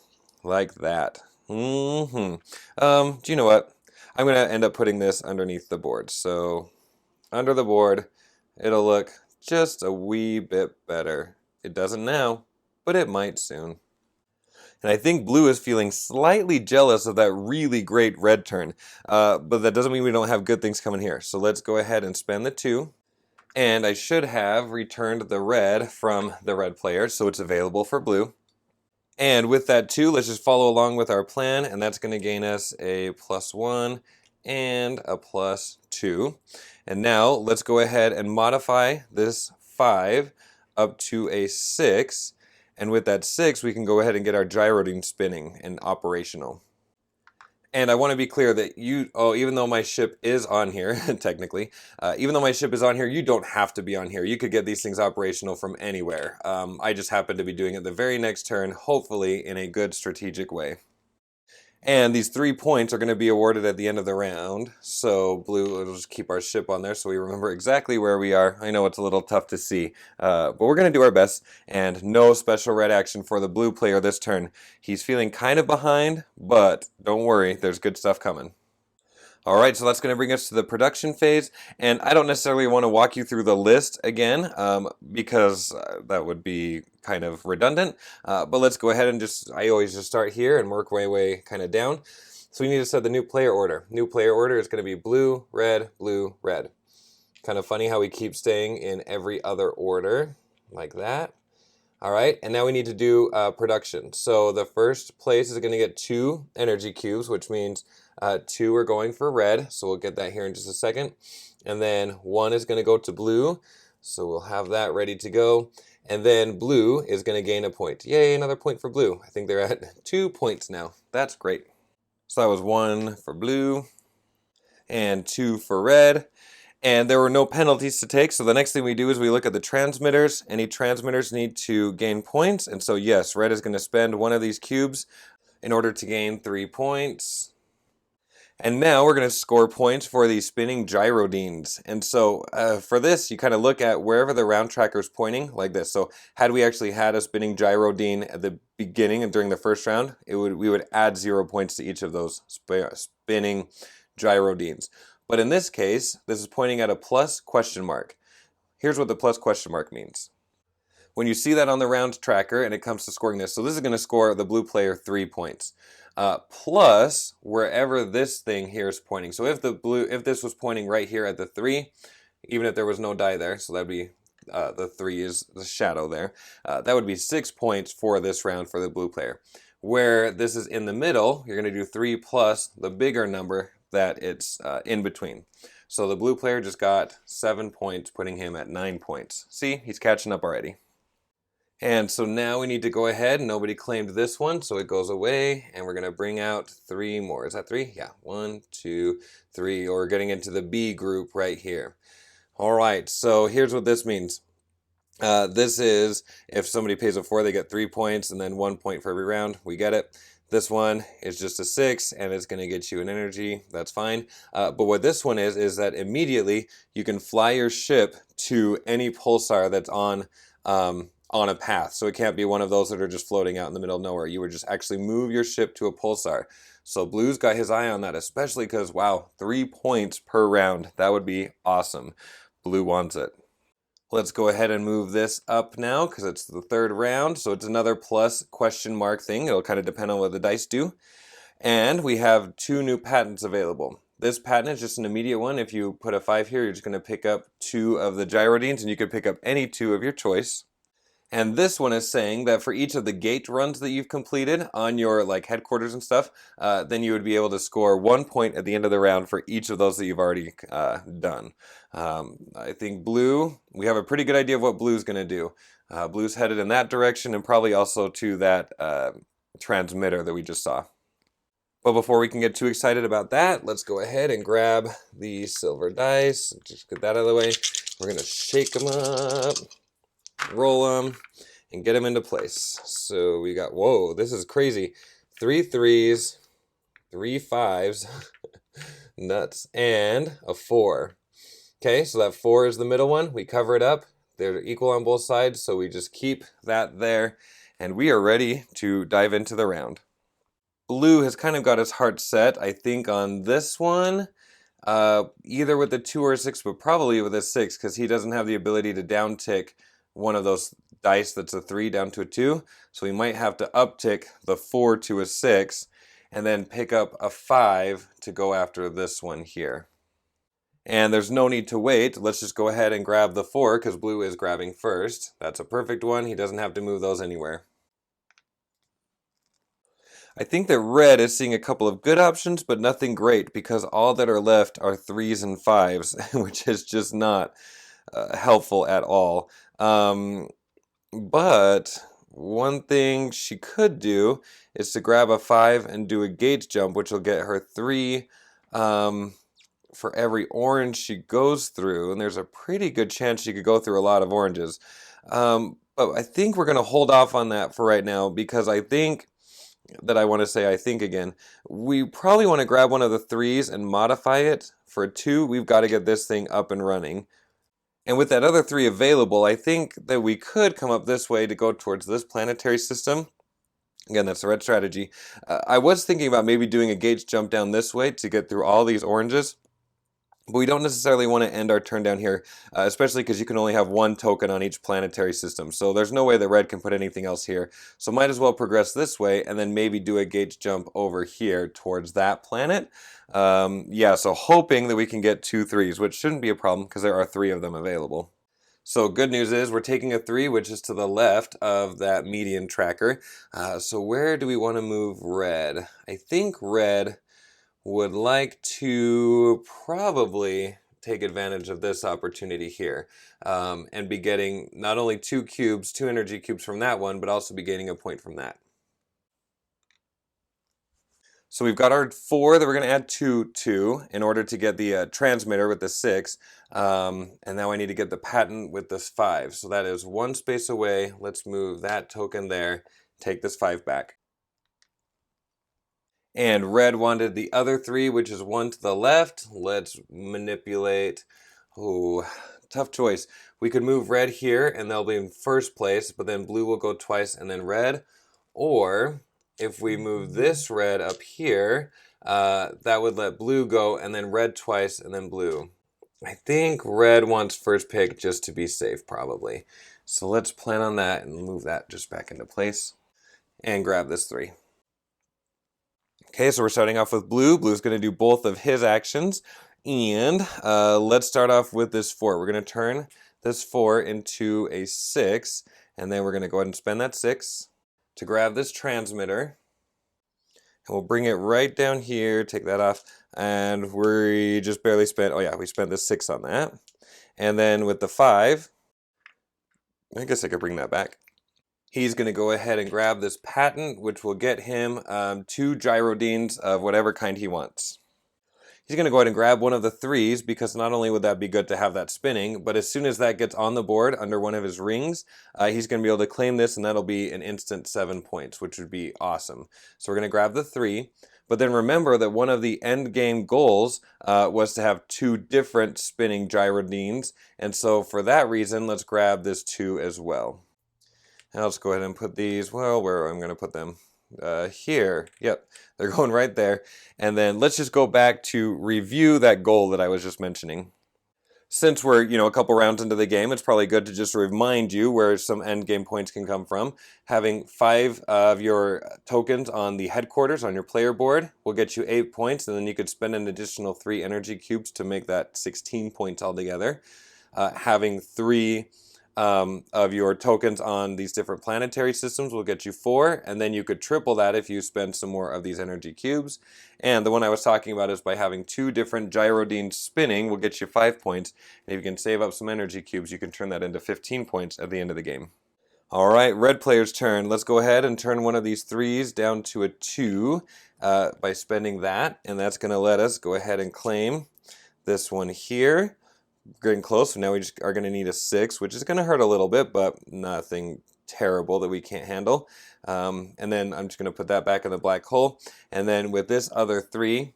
like that. Do you know what? I'm going to end up putting this underneath the board. So under the board, it'll look just a wee bit better. It doesn't now, but it might soon. And I think blue is feeling slightly jealous of that really great red turn. But that doesn't mean we don't have good things coming here. So let's go ahead and spend the 2. And I should have returned the red from the red player, so it's available for blue. And with that 2, let's just follow along with our plan, and that's going to gain us a +1 and a +2. And now let's go ahead and modify this 5 up to a 6. And with that 6, we can go ahead and get our gyroing spinning and operational. And I want to be clear that even though my ship is on here, technically, even though my ship is on here, you don't have to be on here. You could get these things operational from anywhere. I just happen to be doing it the very next turn, hopefully in a good strategic way. And these 3 points are going to be awarded at the end of the round. So blue will just keep our ship on there so we remember exactly where we are. I know it's a little tough to see, but we're going to do our best. And no special red action for the blue player this turn. He's feeling kind of behind, but don't worry, there's good stuff coming. All right, so that's going to bring us to the production phase, and I don't necessarily want to walk you through the list again because that would be kind of redundant, but let's go ahead and I always just start here and work my way kind of down. So we need to set the new player order. New player order is going to be blue, red, red. Kind of funny how we keep staying in every other order, like that. All right, and now we need to do production. So the first place is going to get 2 energy cubes, which means 2 are going for red, so we'll get that here in just a second. And then 1 is going to go to blue, so we'll have that ready to go. And then blue is going to gain a point. Yay, another point for blue. I think they're at 2 points now. That's great. So that was 1 for blue and 2 for red. And there were no penalties to take, so the next thing we do is we look at the transmitters. Any transmitters need to gain points, and so yes, red is going to spend 1 of these cubes in order to gain 3 points. And now we're going to score points for the spinning gyrodenes. And so for this, you kind of look at wherever the round tracker is pointing, like this. So had we actually had a spinning gyrodene at the beginning and during the first round, we would add 0 points to each of those spinning gyrodenes. But in this case, this is pointing at a plus question mark. Here's what the plus question mark means. When you see that on the round tracker and it comes to scoring this, so this is going to score the blue player 3 points. Plus wherever this thing here is pointing. So if this was pointing right here at the 3, even if there was no die there, so that'd be the 3 is the shadow there, that would be 6 points for this round for the blue player. Where this is in the middle, you're going to do 3 plus the bigger number that it's in between. So the blue player just got 7 points, putting him at 9 points. See, he's catching up already. And so now we need to go ahead. Nobody claimed this one, so it goes away. And we're going to bring out 3 more. Is that 3? Yeah, 1, 2, 3. Or we're getting into the B group right here. All right, so here's what this means. This is if somebody pays a 4, they get 3 points, and then 1 point for every round. We get it. This one is just a 6, and it's going to get you an energy. That's fine. But what this one is that immediately you can fly your ship to any pulsar that's on a path. So it can't be one of those that are just floating out in the middle of nowhere. You would just actually move your ship to a pulsar. So Blue's got his eye on that, especially because, wow, 3 points per round. That would be awesome. Blue wants it. Let's go ahead and move this up now because it's the third round. So it's another plus question mark thing. It'll kind of depend on what the dice do. And we have 2 new patents available. This patent is just an immediate one. If you put a 5 here, you're just going to pick up 2 of the gyrodines, and you could pick up any 2 of your choice. And this one is saying that for each of the gate runs that you've completed on your headquarters and stuff, then you would be able to score 1 point at the end of the round for each of those that you've already done. I think blue, we have a pretty good idea of what blue's going to do. Blue's headed in that direction and probably also to that transmitter that we just saw. But before we can get too excited about that, let's go ahead and grab the silver dice. Just get that out of the way. We're going to shake them up, roll them, and get them into place. So we got, whoa, this is crazy. 3 3s, 3 5s, nuts, and a 4. Okay, so that 4 is the middle one. We cover it up. They're equal on both sides, so we just keep that there. And we are ready to dive into the round. Blue has kind of got his heart set, I think, on this one. Either with the 2 or 6, but probably with a 6, because he doesn't have the ability to downtick one of those dice that's a 3 down to a 2. So we might have to uptick the 4 to a 6, and then pick up a 5 to go after this one here. And there's no need to wait. Let's just go ahead and grab the 4, because blue is grabbing first. That's a perfect one. He doesn't have to move those anywhere. I think that red is seeing a couple of good options, but nothing great, because all that are left are 3s and 5s, which is just not helpful at all. But one thing she could do is to grab a 5 and do a gate jump, which will get her 3 for every orange she goes through, and there's a pretty good chance she could go through a lot of oranges. But I think we're going to hold off on that for right now, because I think again. We probably want to grab one of the 3s and modify it. For a 2, we've got to get this thing up and running. And with that other 3 available, I think that we could come up this way to go towards this planetary system. Again, that's the red strategy. I was thinking about maybe doing a gauge jump down this way to get through all these oranges. But we don't necessarily want to end our turn down here, especially because you can only have 1 token on each planetary system. So there's no way that red can put anything else here. So might as well progress this way and then maybe do a gauge jump over here towards that planet. Yeah, so hoping that we can get 2 3s, which shouldn't be a problem because there are 3 of them available. So good news is we're taking a 3, which is to the left of that median tracker. So where do we want to move red? I think red would like to probably take advantage of this opportunity here and be getting not only 2 cubes, 2 energy cubes from that one, but also be gaining a point from that. So we've got our 4 that we're going to add 2 to in order to get the transmitter with the 6. And now I need to get the patent with this 5. So that is 1 space away. Let's move that token there, take this 5 back. And red wanted the other 3, which is 1 to the left. Let's manipulate. Oh, tough choice. We could move red here and they'll be in first place, but then blue will go twice and then red. Or if we move this red up here, that would let blue go and then red twice and then blue. I think red wants first pick just to be safe probably. So let's plan on that and move that just back into place and grab this 3. Okay, so we're starting off with blue. Blue's going to do both of his actions. And let's start off with this 4. We're going to turn this 4 into a 6. And then we're going to go ahead and spend that 6 to grab this transmitter. And we'll bring it right down here, take that off. And we just barely spent, oh yeah, we spent the 6 on that. And then with the 5, I guess I could bring that back. He's going to go ahead and grab this patent, which will get him 2 gyrodines of whatever kind he wants. He's going to go ahead and grab one of the 3s, because not only would that be good to have that spinning, but as soon as that gets on the board under one of his rings, he's going to be able to claim this, and that'll be an instant 7 points, which would be awesome. So we're going to grab the 3, but then remember that one of the end game goals was to have 2 different spinning gyrodines, and so for that reason, let's grab this 2 as well. Now let's go ahead and put these, well, where I'm going to put them? Here. Yep, they're going right there. And then let's just go back to review that goal that I was just mentioning. Since we're, a couple rounds into the game, it's probably good to just remind you where some end game points can come from. Having 5 of your tokens on the headquarters on your player board will get you 8 points, and then you could spend an additional 3 energy cubes to make that 16 points altogether. Having 3 of your tokens on these different planetary systems will get you 4, and then you could triple that if you spend some more of these energy cubes. And the one I was talking about is by having 2 different gyrodines spinning will get you 5 points, and if you can save up some energy cubes, you can turn that into 15 points at the end of the game. Alright, red player's turn. Let's go ahead and turn one of these 3s down to a 2 by spending that, and that's going to let us go ahead and claim this one here. Getting close, so now we just are going to need a 6, which is going to hurt a little bit, but nothing terrible that we can't handle. And then I'm just going to put that back in the black hole. And then with this other 3,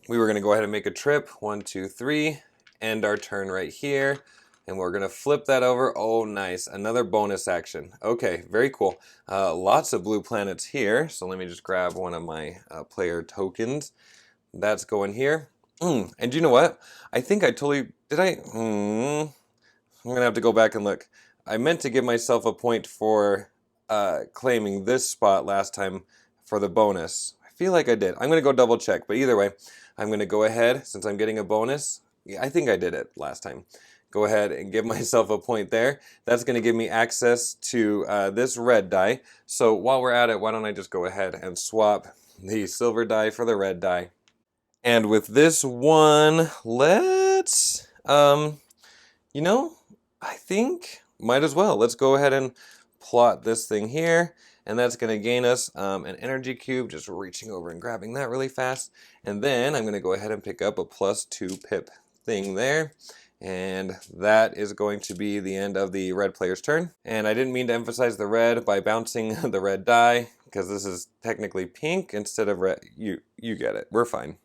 we were going to go ahead and make a trip. 1, 2, 3. End our turn right here. And we're going to flip that over. Oh, nice. Another bonus action. Okay, very cool. Lots of blue planets here. So let me just grab one of my player tokens. That's going here. And you know what? I think I totally... Did I? I'm going to have to go back and look. I meant to give myself a point for claiming this spot last time for the bonus. I feel like I did. I'm going to go double check. But either way, I'm going to go ahead, since I'm getting a bonus. Yeah, I think I did it last time. Go ahead and give myself a point there. That's going to give me access to this red die. So while we're at it, why don't I just go ahead and swap the silver die for the red die. And with this one, let's, I think might as well. Let's go ahead and plot this thing here. And that's going to gain us an energy cube, just reaching over and grabbing that really fast. And then I'm going to go ahead and pick up a +2 pip thing there. And that is going to be the end of the red player's turn. And I didn't mean to emphasize the red by bouncing the red die, because this is technically pink instead of red. You get it. We're fine.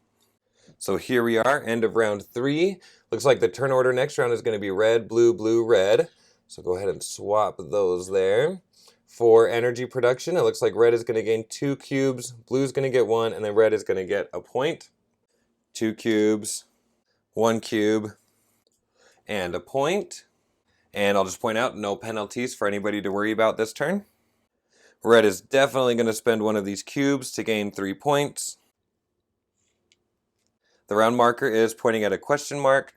So here we are, end of round 3. Looks like the turn order next round is going to be red, blue, blue, red. So go ahead and swap those there. For energy production, it looks like red is going to gain 2 cubes, blue is going to get 1, and then red is going to get a point. 2 cubes, 1 cube, and a point. And I'll just point out, no penalties for anybody to worry about this turn. Red is definitely going to spend one of these cubes to gain 3 points. The round marker is pointing at a question mark,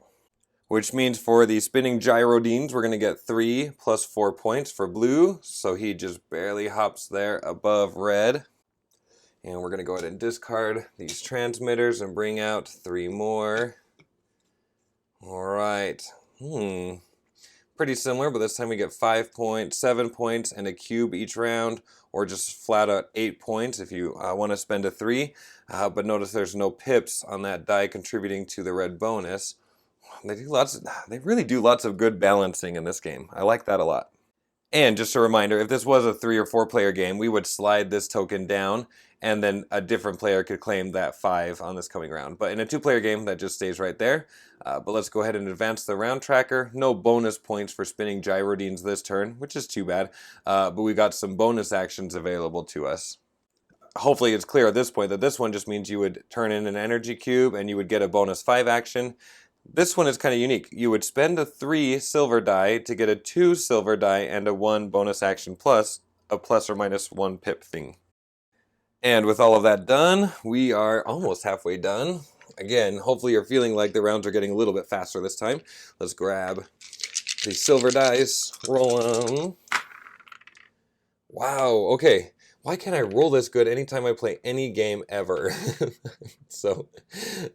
which means for the spinning gyrodines, we're going to get 3 plus 4 points for blue. So he just barely hops there above red. And we're going to go ahead and discard these transmitters and bring out 3 more. All right. Pretty similar, but this time we get 5 points, 7 points, and a cube each round, or just flat out 8 points if you want to spend a 3. But notice there's no pips on that die contributing to the red bonus. They really do lots of good balancing in this game. I like that a lot. And just a reminder, if this was a 3 or 4 player game, we would slide this token down, and then a different player could claim that 5 on this coming round. But in a 2-player game, that just stays right there. But let's go ahead and advance the round tracker. No bonus points for spinning gyrodines this turn, which is too bad. But we got some bonus actions available to us. Hopefully it's clear at this point that this one just means you would turn in an energy cube and you would get a bonus 5 action. This one is kind of unique. You would spend a 3 silver die to get a 2 silver die and a 1 bonus action plus a plus or minus 1 pip thing. And with all of that done, we are almost halfway done. Again, hopefully you're feeling like the rounds are getting a little bit faster this time. Let's grab the silver dice, roll them. Wow, okay. Why can't I roll this good anytime I play any game ever? so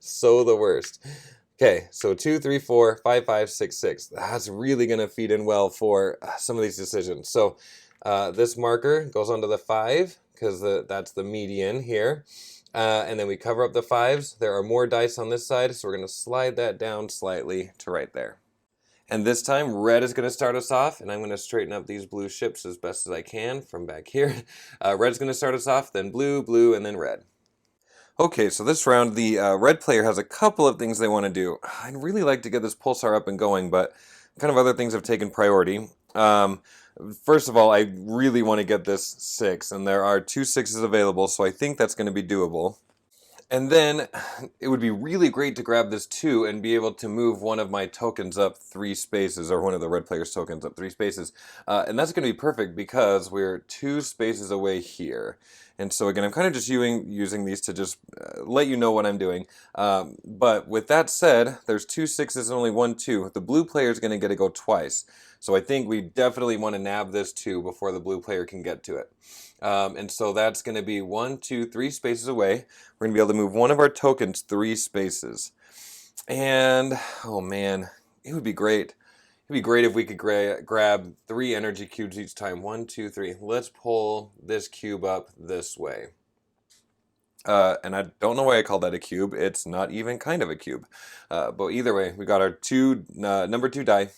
the worst. Okay, so 2, 3, 4, 5, 5, 6, 6. That's really going to feed in well for some of these decisions. So this marker goes onto the 5, because that's the median here. And then we cover up the 5s. There are more dice on this side, so we're going to slide that down slightly to right there. And this time, red is going to start us off, and I'm going to straighten up these blue ships as best as I can from back here. Red's going to start us off, then blue, blue, and then red. Okay, so this round, the red player has a couple of things they want to do. I'd really like to get this Pulsar up and going, but kind of other things have taken priority. First of all, I really want to get this 6, and there are 2 6s available, so I think that's going to be doable. And then it would be really great to grab this 2 and be able to move one of my tokens up 3 spaces, or one of the red player's tokens up 3 spaces. And that's going to be perfect because we're 2 spaces away here. And so again, I'm kind of just using these to just let you know what I'm doing. But with that said, there's 2 6s and only 1 2. The blue player is going to get to go twice. So I think we definitely want to nab this 2 before the blue player can get to it. And so that's going to be 1 2 3 spaces away. We're going to be able to move one of our tokens 3 spaces. And, oh man, it would be great. It'd be great if we could grab 3 energy cubes each time. 1 2 3. Let's pull this cube up this way. And I don't know why I call that a cube. It's not even kind of a cube. But either way, we got our number 2 die.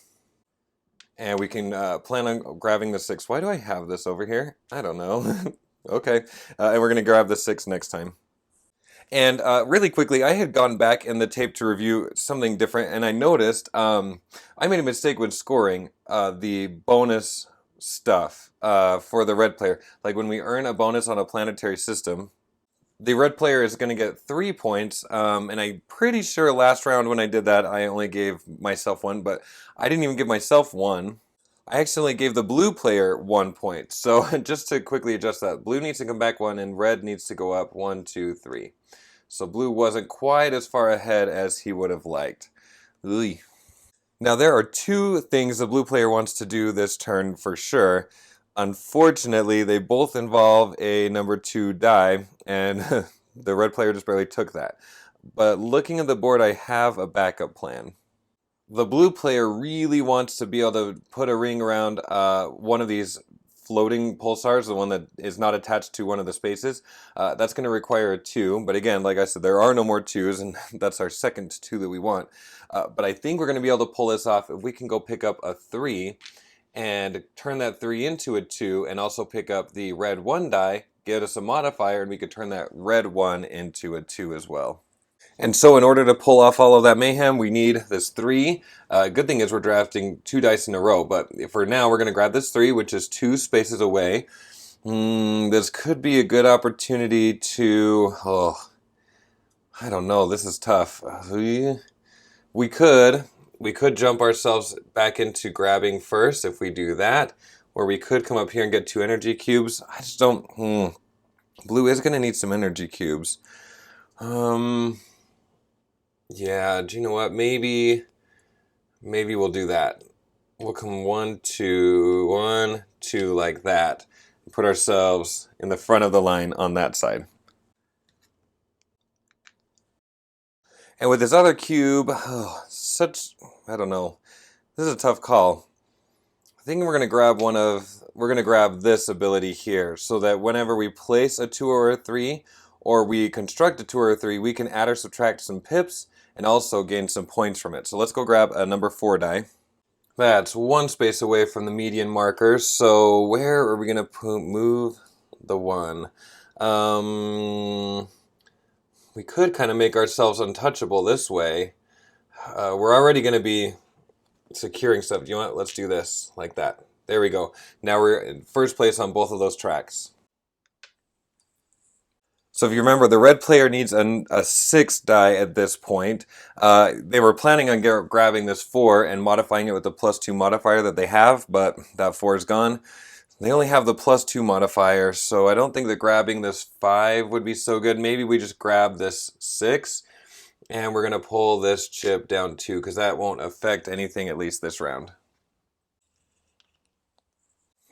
And we can plan on grabbing the 6. Why do I have this over here? I don't know. Okay. And we're going to grab the 6 next time. And really quickly, I had gone back in the tape to review something different, and I noticed I made a mistake when scoring the bonus stuff for the red player. Like when we earn a bonus on a planetary system, the red player is going to get 3 points, and I'm pretty sure last round when I did that, I only gave myself 1, but I didn't even give myself 1. I accidentally gave the blue player 1 point. So just to quickly adjust that, blue needs to come back 1, and red needs to go up 1, 2, 3. So blue wasn't quite as far ahead as he would have liked. Ugh. Now there are 2 things the blue player wants to do this turn for sure. Unfortunately, they both involve a number 2 die, and the red player just barely took that. But looking at the board, I have a backup plan. The blue player really wants to be able to put a ring around one of these floating pulsars, the one that is not attached to one of the spaces. That's going to require a 2, but again, like I said, there are no more 2s, and that's our second 2 that we want. But I think we're going to be able to pull this off if we can go pick up a 3 and turn that 3 into a 2, and also pick up the red 1 die, get us a modifier, and we could turn that red 1 into a 2 as well. And so in order to pull off all of that mayhem, we need this 3. Good thing is we're drafting 2 dice in a row, but for now we're going to grab this 3, which is 2 spaces away. This could be a good opportunity to... Oh, I don't know. This is tough. We could jump ourselves back into grabbing first if we do that, or we could come up here and get 2 energy cubes. I just don't... Blue is going to need some energy cubes. Yeah, do you know what? Maybe we'll do that. We'll come 1 2 1 2 like that. Put ourselves in the front of the line on that side. And with this other cube, I don't know. This is a tough call. I think we're going to grab this ability here, so that whenever we place a 2 or a 3, or we construct a 2 or a 3, we can add or subtract some pips and also gain some points from it. So let's go grab a number 4 die. That's 1 space away from the median marker, so where are we going to move the 1? We could kind of make ourselves untouchable this way. We're already going to be securing stuff. You know what? Let's do this like that. There we go. Now we're in first place on both of those tracks. So if you remember, the red player needs a 6 die at this point. They were planning on grabbing this 4 and modifying it with the +2 modifier that they have, but that 4 is gone. They only have the +2 modifier, so I don't think that grabbing this 5 would be so good. Maybe we just grab this 6, and we're going to pull this chip down 2, because that won't affect anything at least this round.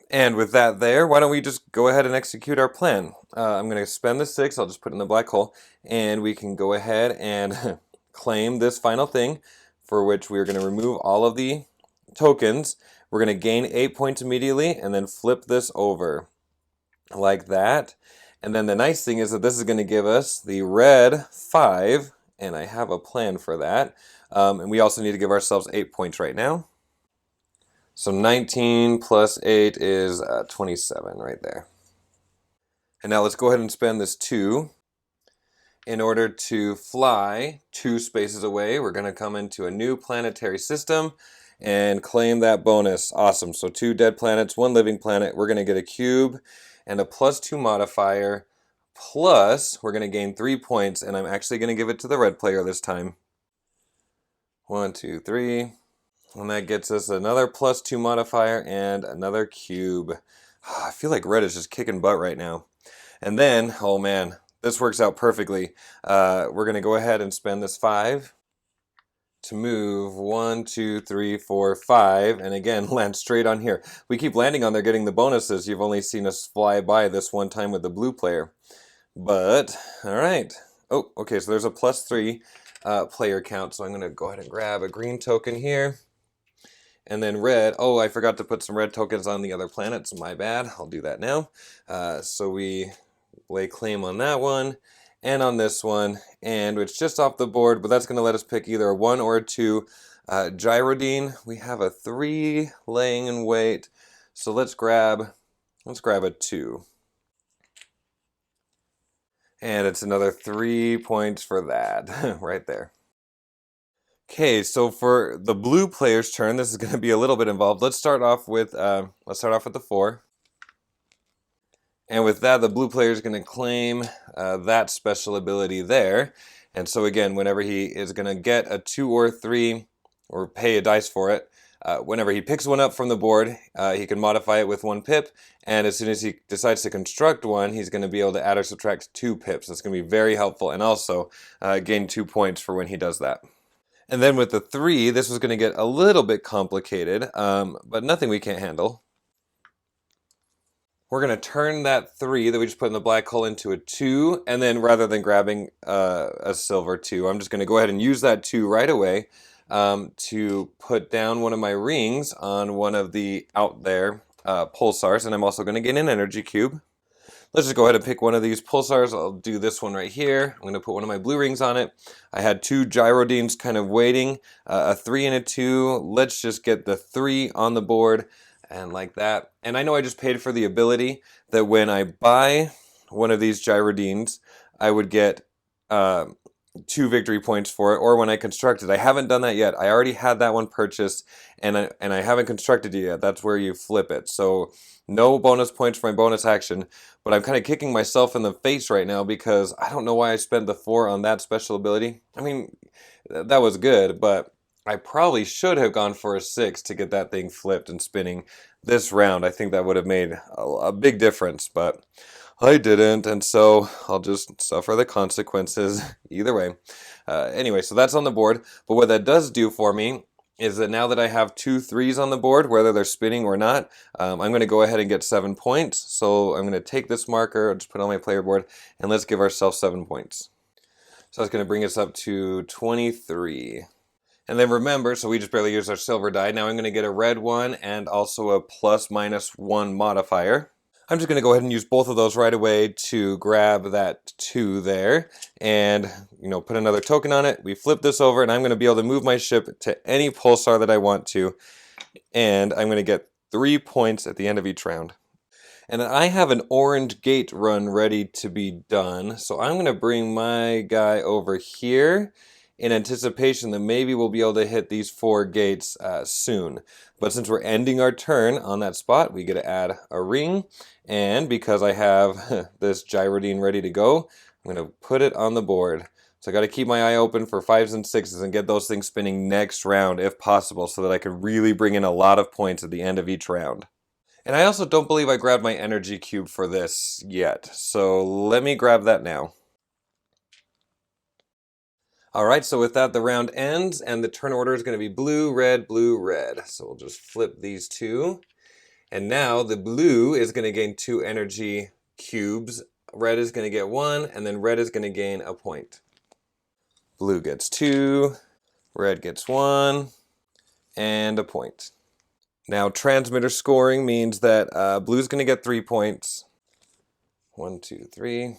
And with that there, why don't we just go ahead and execute our plan? I'm going to spend the 6, I'll just put it in the black hole, and we can go ahead and claim this final thing, for which we're going to remove all of the tokens. We're going to gain 8 points immediately, and then flip this over, like that. And then the nice thing is that this is going to give us the red 5, and I have a plan for that. And we also need to give ourselves 8 points right now. So 19 plus 8 is 27 right there. And now let's go ahead and spend this 2. In order to fly 2 spaces away, we're going to come into a new planetary system and claim that bonus. Awesome. So 2 dead planets, 1 living planet. We're going to get a cube and a +2 modifier, plus we're going to gain 3 points, and I'm actually going to give it to the red player this time. 1, 2, 3. And that gets us another +2 modifier and another cube. I feel like red is just kicking butt right now. And then, oh man, this works out perfectly. We're going to go ahead and spend this 5 to move 1, 2, 3, 4, 5, and again, land straight on here. We keep landing on there getting the bonuses. You've only seen us fly by this one time with the blue player. But, alright. Oh, okay, so there's a +3 player count, so I'm going to go ahead and grab a green token here. And then red, oh, I forgot to put some red tokens on the other planets, my bad. I'll do that now. So we lay claim on that one, and on this one, and it's just off the board, but that's going to let us pick either a 1 or a 2 gyrodine. We have a 3 laying in wait, so let's grab a 2. And it's another 3 points for that, right there. Okay, so for the blue player's turn, this is going to be a little bit involved. Let's start off with the 4. And with that, the blue player is going to claim that special ability there. And so again, whenever he is going to get a 2 or 3, or pay a dice for it, whenever he picks one up from the board, he can modify it with 1 pip. And as soon as he decides to construct one, he's going to be able to add or subtract 2 pips. That's going to be very helpful, and also gain 2 points for when he does that. And then with the 3, this was going to get a little bit complicated, but nothing we can't handle. We're going to turn that 3 that we just put in the black hole into a 2, and then rather than grabbing a silver 2, I'm just going to go ahead and use that 2 right away to put down one of my rings on one of the out there pulsars, and I'm also going to gain an energy cube. Let's just go ahead and pick one of these pulsars. I'll do this one right here. I'm going to put one of my blue rings on it. I had 2 gyrodines kind of waiting, a 3 and a 2. Let's just get the 3 on the board, and like that. And I know I just paid for the ability that when I buy one of these gyrodines, I would get 2 victory points for it, or when I construct it. I haven't done that yet. I already had that one purchased, and I haven't constructed it yet. That's where you flip it. So no bonus points for my bonus action, but I'm kind of kicking myself in the face right now because I don't know why I spent the 4 on that special ability. I mean, that was good, but I probably should have gone for a 6 to get that thing flipped and spinning this round. I think that would have made a big difference, but I didn't, and so I'll just suffer the consequences either way. Anyway, so that's on the board, but what that does do for me is that now that I have 2 3s on the board, whether they're spinning or not, I'm going to go ahead and get 7 points. So I'm going to take this marker, I'll just put it on my player board, and let's give ourselves 7 points. So that's going to bring us up to 23. And then remember, so we just barely used our silver die. Now I'm going to get a red one and also a +/-1 modifier. I'm just going to go ahead and use both of those right away to grab that 2 there and, put another token on it. We flip this over, and I'm going to be able to move my ship to any pulsar that I want to, and I'm going to get 3 points at the end of each round. And I have an orange gate run ready to be done, so I'm going to bring my guy over here in anticipation that maybe we'll be able to hit these 4 gates soon. But since we're ending our turn on that spot, we get to add a ring. And because I have this gyrodine ready to go, I'm going to put it on the board. So I got to keep my eye open for 5s and 6s and get those things spinning next round if possible, so that I can really bring in a lot of points at the end of each round. And I also don't believe I grabbed my energy cube for this yet, so let me grab that now. Alright, so with that, the round ends, and the turn order is going to be blue, red, blue, red. So we'll just flip these 2. And now the blue is going to gain 2 energy cubes. Red is going to get 1, and then red is going to gain a point. Blue gets 2, red gets 1, and a point. Now transmitter scoring means that blue's going to get 3 points. 1, 2, 3.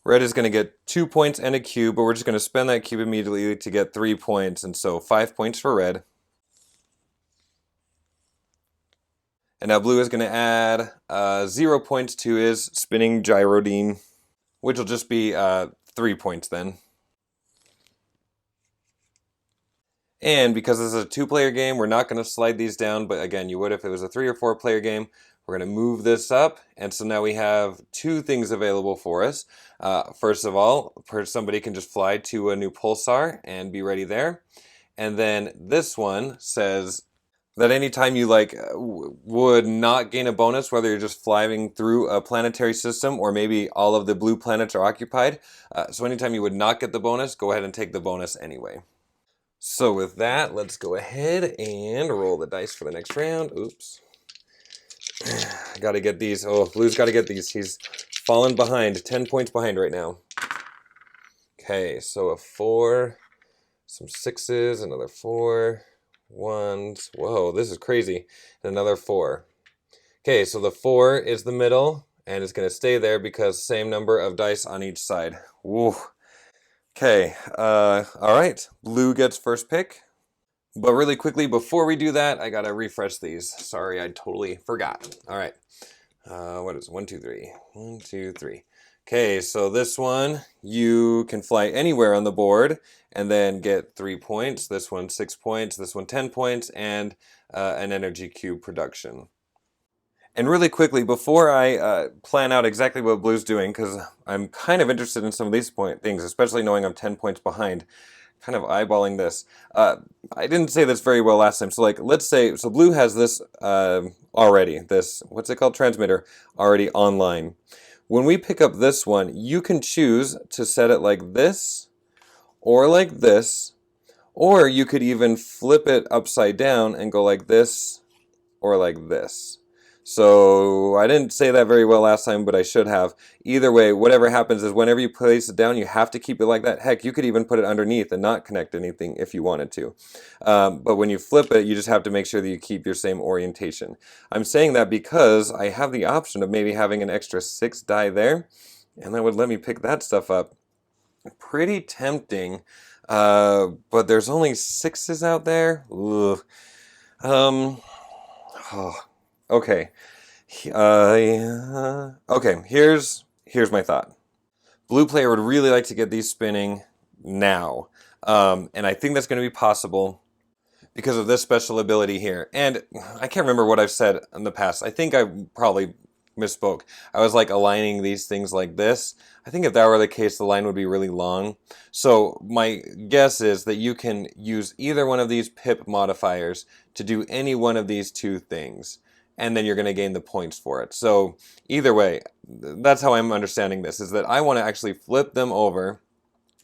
Red is going to get 2 points and a cube, but we're just going to spend that cube immediately to get 3 points, and so 5 points for red. And now blue is going to add 0 points to his spinning gyrodine, which will just be 3 points then. And because this is a 2-player game, we're not going to slide these down, but again, you would if it was a 3 or 4-player game. We're going to move this up, and so now we have two things available for us. First of all, somebody can just fly to a new pulsar and be ready there. And then this one says that anytime you would not gain a bonus, whether you're just flying through a planetary system or maybe all of the blue planets are occupied. So anytime you would not get the bonus, go ahead and take the bonus anyway. So with that, let's go ahead and roll the dice for the next round. Oops. Got to get these. Oh, Blue's got to get these. He's fallen behind, 10 points behind right now. Okay, so a 4, some 6s, another 4, 1s. Whoa, this is crazy. And another 4. Okay, so the 4 is the middle, and it's going to stay there because same number of dice on each side. Woo. Okay, all right. Blue gets first pick. But really quickly, before we do that, I gotta refresh these. Sorry, I totally forgot. All right. What is it? 1, 2, 3. 1, 2, 3. Okay, so this one, you can fly anywhere on the board and then get 3 points. This one, 6 points. This one, 10 points, and an energy cube production. And really quickly, before I plan out exactly what Blue's doing, because I'm kind of interested in some of these things, especially knowing I'm 10 points behind, kind of eyeballing this. I didn't say this very well last time. So let's say, so Blue has this already, this, what's it called? Transmitter already online. When we pick up this one, you can choose to set it like this, or like this, or you could even flip it upside down and go like this, or like this. So I didn't say that very well last time, but I should have. Either way, whatever happens is whenever you place it down, you have to keep it like that. Heck, you could even put it underneath and not connect anything if you wanted to. But when you flip it, you just have to make sure that you keep your same orientation. I'm saying that because I have the option of maybe having an extra 6 die there, and that would let me pick that stuff up. Pretty tempting, but there's only 6s out there. Ugh. Okay. Okay, here's my thought. Blue player would really like to get these spinning now. And I think that's going to be possible because of this special ability here. And I can't remember what I've said in the past. I think I probably misspoke. I was aligning these things like this. I think if that were the case, the line would be really long. So my guess is that you can use either one of these pip modifiers to do any one of these two things. And then you're going to gain the points for it. So either way, that's how I'm understanding this, is that I want to actually flip them over.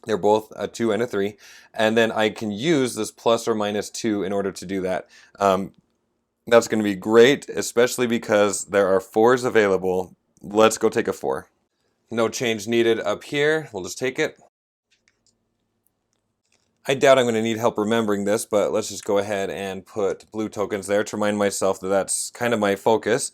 They're both a 2 and a 3. And then I can use this plus or minus 2 in order to do that. That's going to be great, especially because there are 4s available. Let's go take a 4. No change needed up here. We'll just take it. I doubt I'm going to need help remembering this, but let's just go ahead and put blue tokens there to remind myself that that's kind of my focus.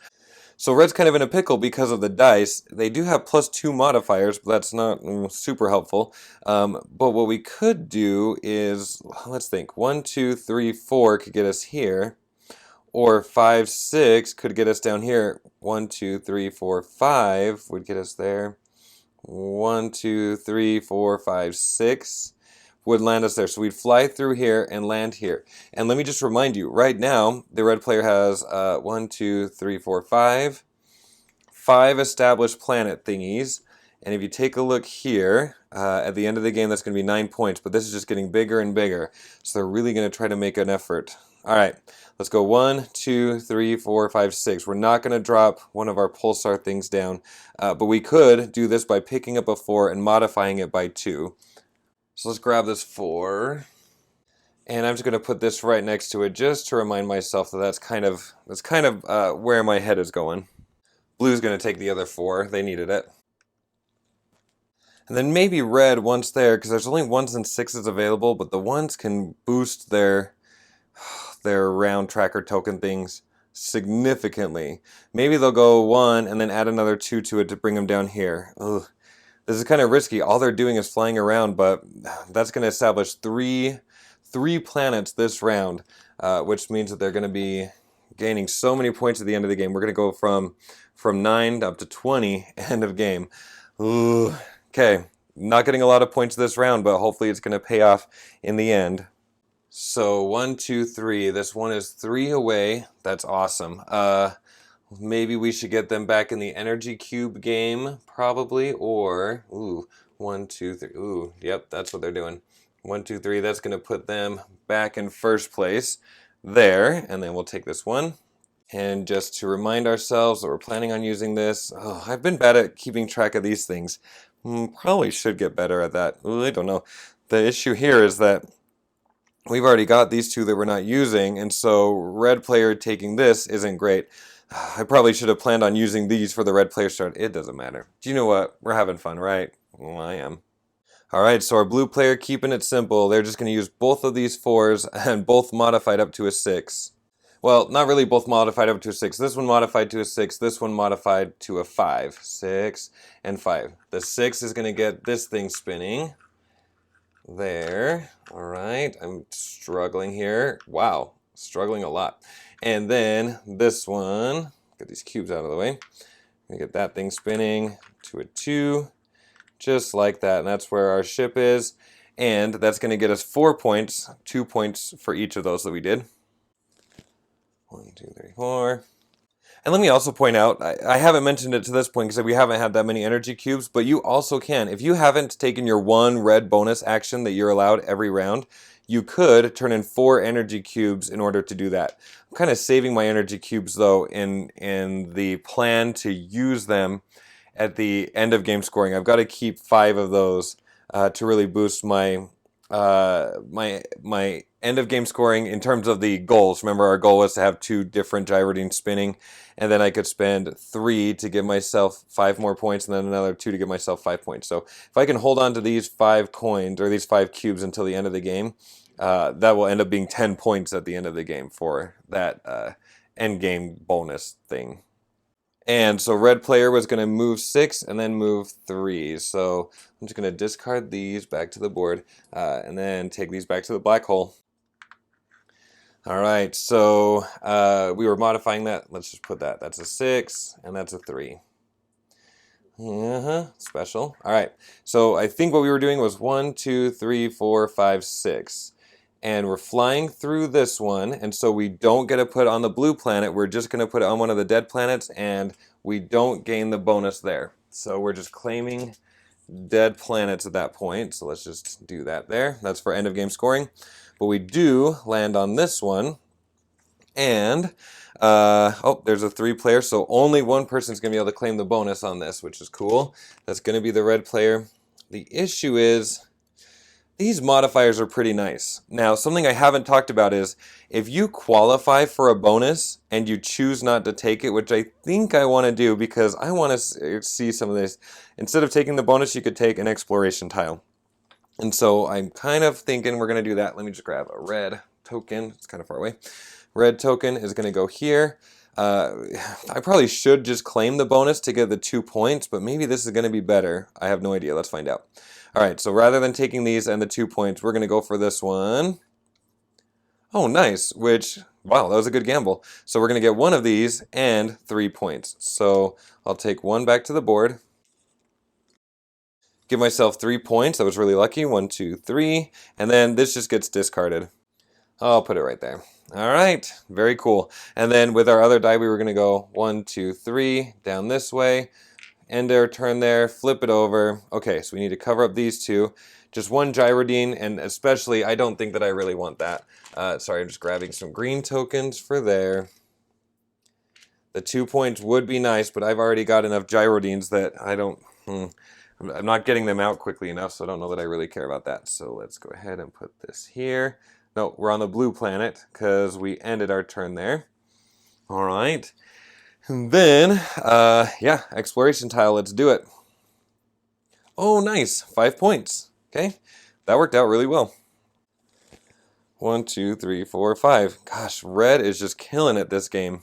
So red's kind of in a pickle because of the dice. They do have +2 modifiers, but that's not super helpful. But what we could do is, let's think, 1, 2, 3, 4 could get us here. Or 5, 6 could get us down here. 1, 2, 3, 4, 5 would get us there. 1, 2, 3, 4, 5, 6 would land us there. So we'd fly through here and land here. And let me just remind you, right now, the red player has 1, 2, 3, 4, 5. 5 established planet thingies. And if you take a look here, at the end of the game, that's going to be 9 points. But this is just getting bigger and bigger. So they're really going to try to make an effort. All right, let's go 1, 2, 3, 4, 5, 6. We're not going to drop one of our pulsar things down. But we could do this by picking up a 4 and modifying it by 2. So let's grab this 4, and I'm just going to put this right next to it just to remind myself that that's kind of where my head is going. Blue's going to take the other 4. They needed it. And then maybe red once there, because there's only 1s and 6s available, but the 1s can boost their round tracker token things significantly. Maybe they'll go 1 and then add another 2 to it to bring them down here. Ugh. This is kind of risky. All they're doing is flying around, but that's going to establish three planets this round, which means that they're going to be gaining so many points at the end of the game. We're going to go from 9 up to 20 end of game. Ooh. Okay, not getting a lot of points this round, but hopefully it's going to pay off in the end. So 1, 2, 3. This one is 3 away. That's awesome. Maybe we should get them back in the energy cube game, probably, or, ooh, 1, 2, 3, ooh, yep, that's what they're doing. 1, 2, 3, that's going to put them back in first place there, and then we'll take this one. And just to remind ourselves that we're planning on using this, oh, I've been bad at keeping track of these things. Probably should get better at that. Ooh, I don't know. The issue here is that we've already got these two that we're not using, and so red player taking this isn't great. I probably should have planned on using these for the red player start. It doesn't matter. Do you know what? We're having fun, right? Well, I am. Alright, so our blue player keeping it simple. They're just going to use both of these 4s and both modified up to a 6. Well, not really both modified up to a 6. This one modified to a 6. This one modified to a 5. 6 and 5. The 6 is going to get this thing spinning. There. Alright, I'm struggling here. Wow, struggling a lot. And then this one, get these cubes out of the way. We get that thing spinning to a 2, just like that. And that's where our ship is. And that's going to get us 4 points, 2 points for each of those that we did. 1, 2, 3, 4. And let me also point out, I haven't mentioned it to this point because we haven't had that many energy cubes, but you also can. If you haven't taken your 1 red bonus action that you're allowed every round, you could turn in 4 energy cubes in order to do that. I'm kind of saving my energy cubes though in the plan to use them at the end of game scoring. I've got to keep 5 of those to really boost my my end of game scoring in terms of the goals. Remember, our goal was to have 2 different gyroidines spinning, and then I could spend 3 to give myself 5 more points, and then another 2 to give myself 5 points. So if I can hold on to these 5 coins or these 5 cubes until the end of the game, that will end up being 10 points at the end of the game for that end game bonus thing. And so red player was going to move 6 and then move 3. So I'm just going to discard these back to the board and then take these back to the black hole. All right, so we were modifying that. Let's just put that. That's a 6 and that's a 3. Special. All right, so I think what we were doing was 1, 2, 3, 4, 5, 6. And we're flying through this one, and so we don't get to put on the blue planet. We're just going to put it on one of the dead planets, and we don't gain the bonus there. So we're just claiming dead planets at that point. So let's just do that there. That's for end of game scoring. But we do land on this one, and oh, there's a 3 player, so only one person's going to be able to claim the bonus on this, which is cool. That's going to be the red player. The issue is, these modifiers are pretty nice. Now, something I haven't talked about is if you qualify for a bonus and you choose not to take it, which I think I want to do because I want to see some of this. Instead of taking the bonus, you could take an exploration tile. And so I'm kind of thinking we're going to do that. Let me just grab a red token. It's kind of far away. Red token is going to go here. I probably should just claim the bonus to get the 2 points, but maybe this is going to be better. I have no idea. Let's find out. All right, so rather than taking these and the 2 points, we're going to go for this one. Oh, nice, which, wow, that was a good gamble. So we're going to get 1 of these and 3 points. So I'll take 1 back to the board. Give myself 3 points. That was really lucky. 1, 2, 3. And then this just gets discarded. I'll put it right there. All right, very cool. And then with our other die, we were going to go 1, 2, 3 down this way. End our turn there, flip it over. Okay, so we need to cover up these 2. Just 1 gyroidine, and especially, I don't think that I really want that. Sorry, I'm just grabbing some green tokens for there. The 2 points would be nice, but I've already got enough gyroidines that I don't... I'm not getting them out quickly enough, so I don't know that I really care about that. So let's go ahead and put this here. No, we're on the blue planet, because we ended our turn there. All right. And then, yeah, exploration tile, let's do it. Oh, nice, 5 points. Okay, that worked out really well. 1, 2, 3, 4, 5. Gosh, red is just killing it this game.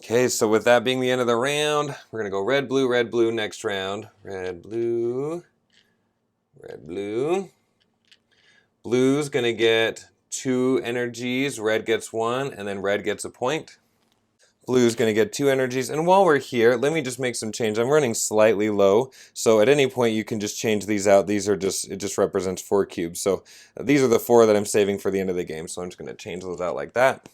Okay, so with that being the end of the round, we're going to go red, blue next round. Red, blue, red, blue. Blue's going to get 2 energies, red gets 1, and then red gets a point. Blue's going to get 2 energies, and while we're here, let me just make some change. I'm running slightly low, so at any point you can just change these out. These are just, it just represents 4 cubes. So these are the 4 that I'm saving for the end of the game, so I'm just going to change those out like that.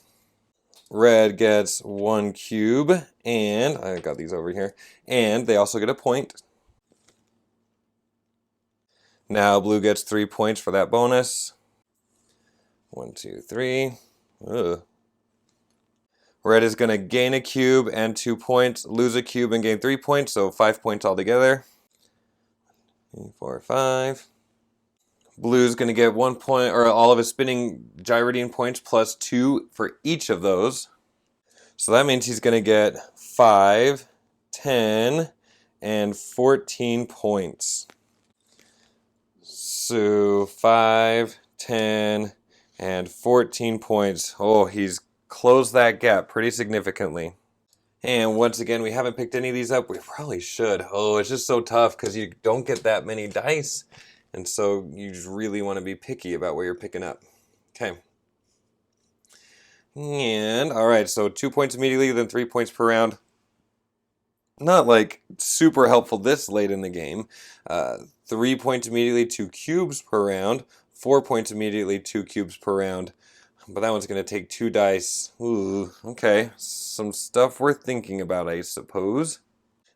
red gets 1 cube, and I got these over here, and they also get a point. Now blue gets 3 points for that bonus. 1, 2, 3. Ugh. Red is going to gain a cube and 2 points, lose a cube and gain 3 points, so 5 points altogether. 3, 4, 5. Blue's going to get 1 point, or all of his spinning gyrating points plus 2 for each of those. So that means he's going to get 5, 10, and 14 points. So 5, 10, and 14 points. Oh, he's closed that gap pretty significantly. And once again, we haven't picked any of these up. We probably should. Oh, it's just so tough because you don't get that many dice. And so you just really want to be picky about what you're picking up. Okay. And, all right, so 2 points immediately, then 3 points per round. Not like super helpful this late in the game. 3 points immediately, 2 cubes per round. 4 points immediately, 2 cubes per round. But that one's going to take 2 dice. Ooh, okay. Some stuff worth thinking about, I suppose.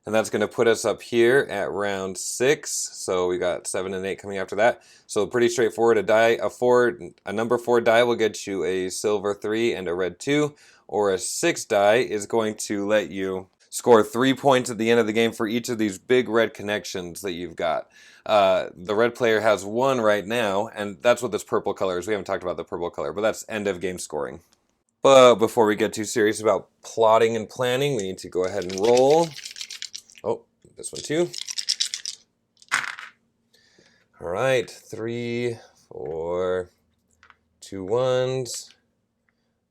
And that's going to put us up here at round 6. So we got 7 and 8 coming after that. So pretty straightforward. A number 4 die will get you a silver 3 and a red 2. Or a 6 die is going to let you score 3 points at the end of the game for each of these big red connections that you've got. The red player has 1 right now, and that's what this purple color is. We haven't talked about the purple color, but that's end of game scoring. But before we get too serious about plotting and planning, we need to go ahead and roll. Oh, this one too. All right, 3, 4, 2 1s,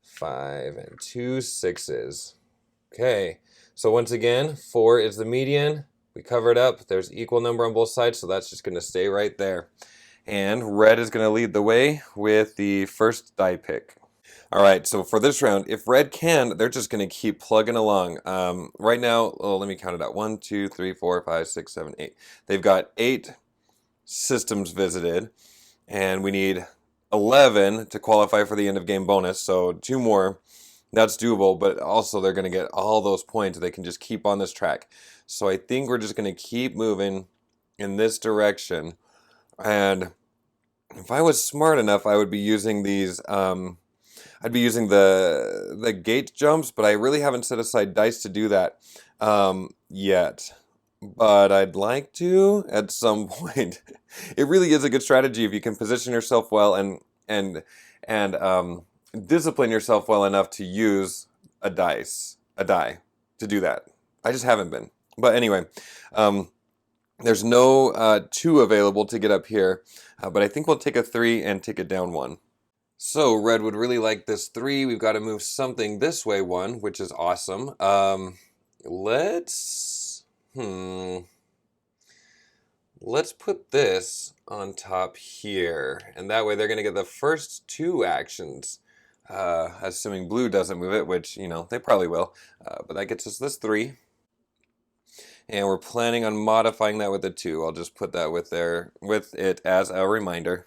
5, and 2 6s. Okay, so once again, 4 is the median. We cover it up. There's equal number on both sides, so that's just going to stay right there. And red is going to lead the way with the first die pick. All right, so for this round, if red can, they're just going to keep plugging along. Right now, let me count it out. 1, 2, 3, 4, 5, 6, 7, 8. They've got 8 systems visited, and we need 11 to qualify for the end of game bonus, so 2 more. That's doable, but also they're going to get all those points. They can just keep on this track. So I think we're just going to keep moving in this direction. And if I was smart enough, I would be using these... I'd be using the gate jumps, but I really haven't set aside dice to do that yet. But I'd like to at some point. It really is a good strategy if you can position yourself well and discipline yourself well enough to use a die to do that. I just haven't been. But anyway, there's no 2 available to get up here, but I think we'll take a 3 and take it down 1. So red would really like this 3. We've got to move something this way 1, which is awesome. Let's put this on top here, and that way they're going to get the first 2 actions. Assuming blue doesn't move it, which, you know, they probably will. But that gets us this 3. And we're planning on modifying that with a 2. I'll just put that with it as a reminder.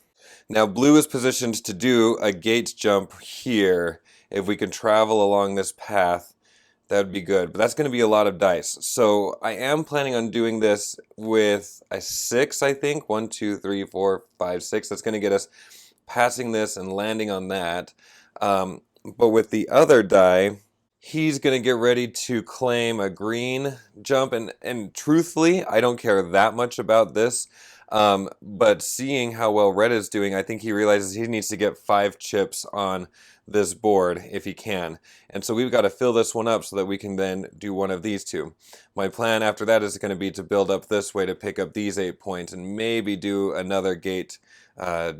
Now blue is positioned to do a gate jump here. If we can travel along this path, that would be good. But that's going to be a lot of dice. So I am planning on doing this with a 6, I think. 1, 2, 3, 4, 5, 6. That's going to get us passing this and landing on that. But with the other die, he's going to get ready to claim a green jump. And truthfully, I don't care that much about this. But seeing how well red is doing, I think he realizes he needs to get 5 chips on this board if he can. And so we've got to fill this one up so that we can then do one of these 2. My plan after that is going to be to build up this way to pick up these 8 points and maybe do another gate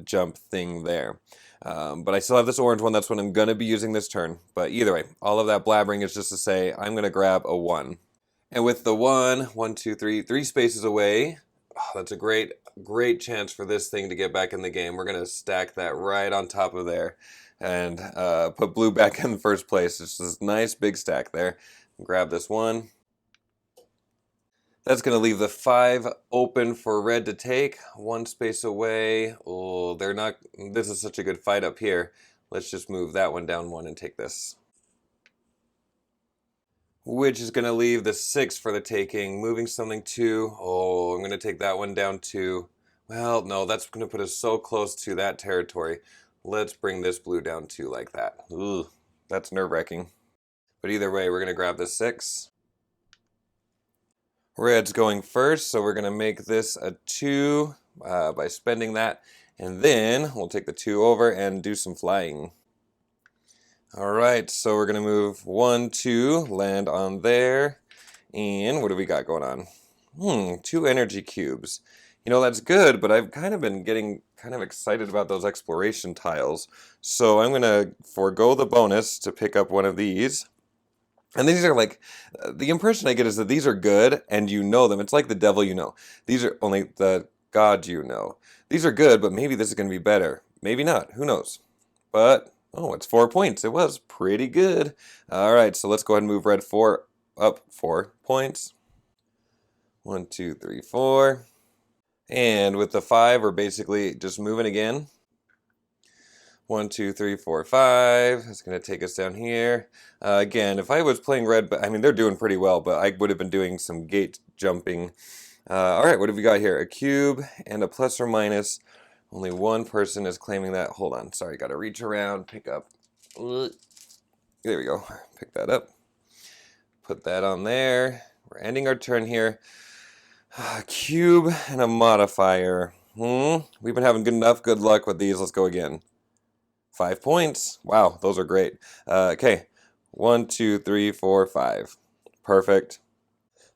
jump thing there. But I still have this orange one. That's what I'm going to be using this turn. But either way, all of that blabbering is just to say I'm going to grab a 1. And with the 1, 2, 3 spaces away, that's a great chance for this thing to get back in the game. We're going to stack that right on top of there and put blue back in the first place. It's this nice big stack there. Grab this 1. That's going to leave the 5 open for red to take. 1 space away. Oh, this is such a good fight up here. Let's just move that one down 1 and take this. which is going to leave the 6 for the taking. Moving something 2. Oh, I'm going to take that one down 2. Well, no, that's going to put us so close to that territory. Let's bring this blue down 2 like that. Ugh, that's nerve-wracking. But either way, we're going to grab the 6. Red's going first, so we're going to make this a 2 by spending that. And then we'll take the 2 over and do some flying. Alright, so we're going to move 1, 2, land on there. And what do we got going on? 2 energy cubes. You know, that's good, but I've kind of been getting kind of excited about those exploration tiles. So I'm going to forego the bonus to pick up one of these. And these are like, the impression I get is that these are good and you know them. It's like the devil you know. These are only the God you know. These are good, but maybe this is going to be better. Maybe not. Who knows? But, oh, it's 4 points. It was pretty good. All right, so let's go ahead and move red 4 up 4 points. 1, 2, 3, 4. And with the 5, we're basically just moving again. 1, 2, 3, 4, 5. That's going to take us down here. Again, if I was playing red, I mean, they're doing pretty well, but I would have been doing some gate jumping. All right, what have we got here? A cube and a plus or minus. Only one person is claiming that. Hold on. Sorry, got to reach around, pick up. There we go. Pick that up. Put that on there. We're ending our turn here. A cube and a modifier. We've been having good luck with these. Let's go again. 5 points. Wow, those are great. Okay, 1, 2, 3, 4, 5. Perfect.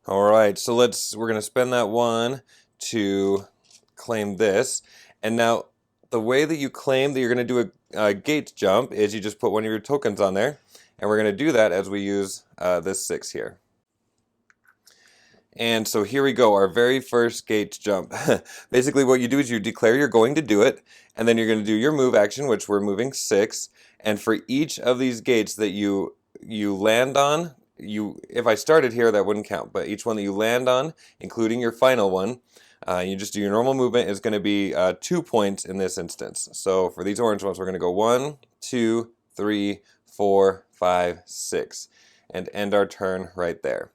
All right, so we're gonna spend that 1 to claim this. And now, the way that you claim that you're gonna do a gate jump is you just put one of your tokens on there, and we're gonna do that as we use this 6 here. And so here we go, our very first gate jump. Basically what you do is you declare you're going to do it, and then you're going to do your move action, which we're moving 6. And for each of these gates that you land on, if I started here, that wouldn't count, but each one that you land on, including your final one, you just do your normal movement, is going to be 2 points in this instance. So for these orange ones, we're going to go 1, 2, 3, 4, 5, 6, and end our turn right there.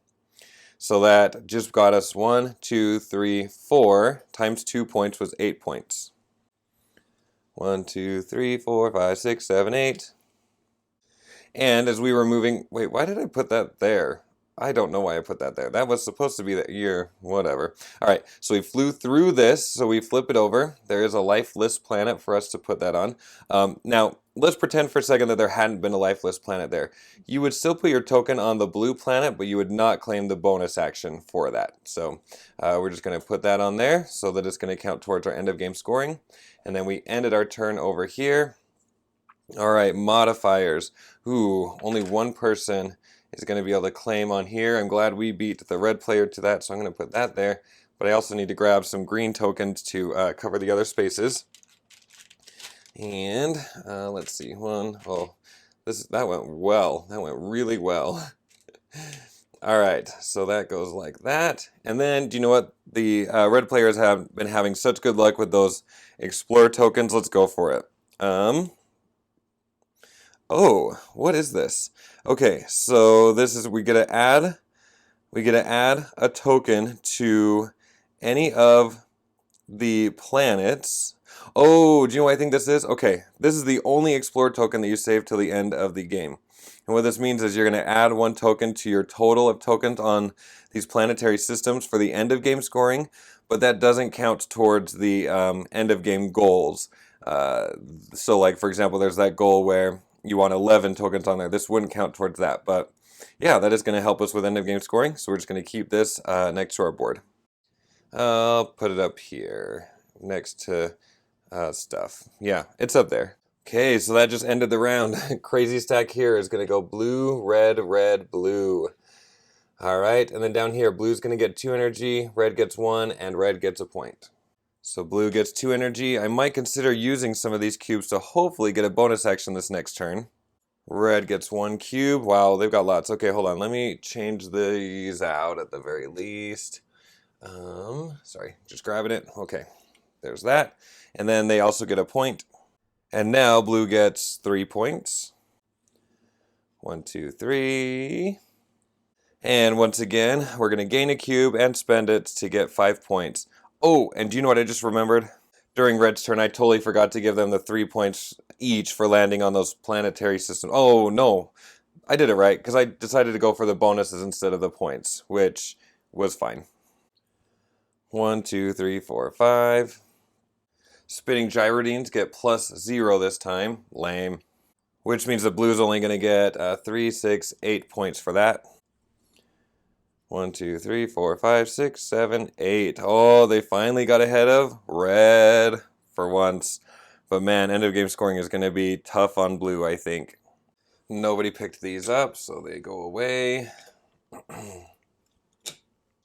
So that just got us 1, 2, 3, 4 times 2 points was 8 points. 1, 2, 3, 4, 5, 6, 7, 8. And as we were moving, wait, why did I put that there? I don't know why I put that there. That was supposed to be that year, whatever. All right, so we flew through this, so we flip it over. There is a lifeless planet for us to put that on. Now, let's pretend for a second that there hadn't been a lifeless planet there. You would still put your token on the blue planet, but you would not claim the bonus action for that. So we're just going to put that on there so that it's going to count towards our end of game scoring. And then we ended our turn over here. All right, modifiers. Ooh, only one person is going to be able to claim on here. I'm glad we beat the red player to that, so I'm going to put that there. But I also need to grab some green tokens to cover the other spaces. And let's see, that went well. That went really well. All right, so that goes like that. And then, do you know what? The red players have been having such good luck with those explore tokens. Let's go for it. Oh, what is this? Okay, so this is we get to add a token to any of the planets. Oh, do you know what I think this is? Okay, this is the only explore token that you save till the end of the game. And what this means is you're going to add 1 token to your total of tokens on these planetary systems for the end of game scoring, but that doesn't count towards the end of game goals. So like, for example, there's that goal where you want 11 tokens on there. This wouldn't count towards that, but yeah, that is going to help us with end of game scoring. So we're just going to keep this next to our board. I'll put it up here next to stuff. Yeah, it's up there. Okay, so that just ended the round. Crazy stack here is going to go blue, red, red, blue. All right, and then down here, blue's going to get 2 energy, red gets 1, and red gets a point. So blue gets 2 energy. I might consider using some of these cubes to hopefully get a bonus action this next turn. Red gets 1 cube. Wow, they've got lots. Okay, hold on. Let me change these out at the very least. Sorry, just grabbing it. Okay, there's that. And then they also get a point. And now blue gets 3 points. 1, 2, 3. And once again, we're going to gain a cube and spend it to get 5 points. Oh, and do you know what I just remembered? During Red's turn, I totally forgot to give them the 3 points each for landing on those planetary systems. Oh, no. I did it right, because I decided to go for the bonuses instead of the points, which was fine. 1, 2, 3, 4, 5. Spinning gyrodines get +0 this time. Lame. Which means the blue's only going to get 3, 6, 8 points for that. 1, 2, 3, 4, 5, 6, 7, 8. Oh, they finally got ahead of red for once. But man, end of game scoring is going to be tough on blue, I think. Nobody picked these up, so they go away.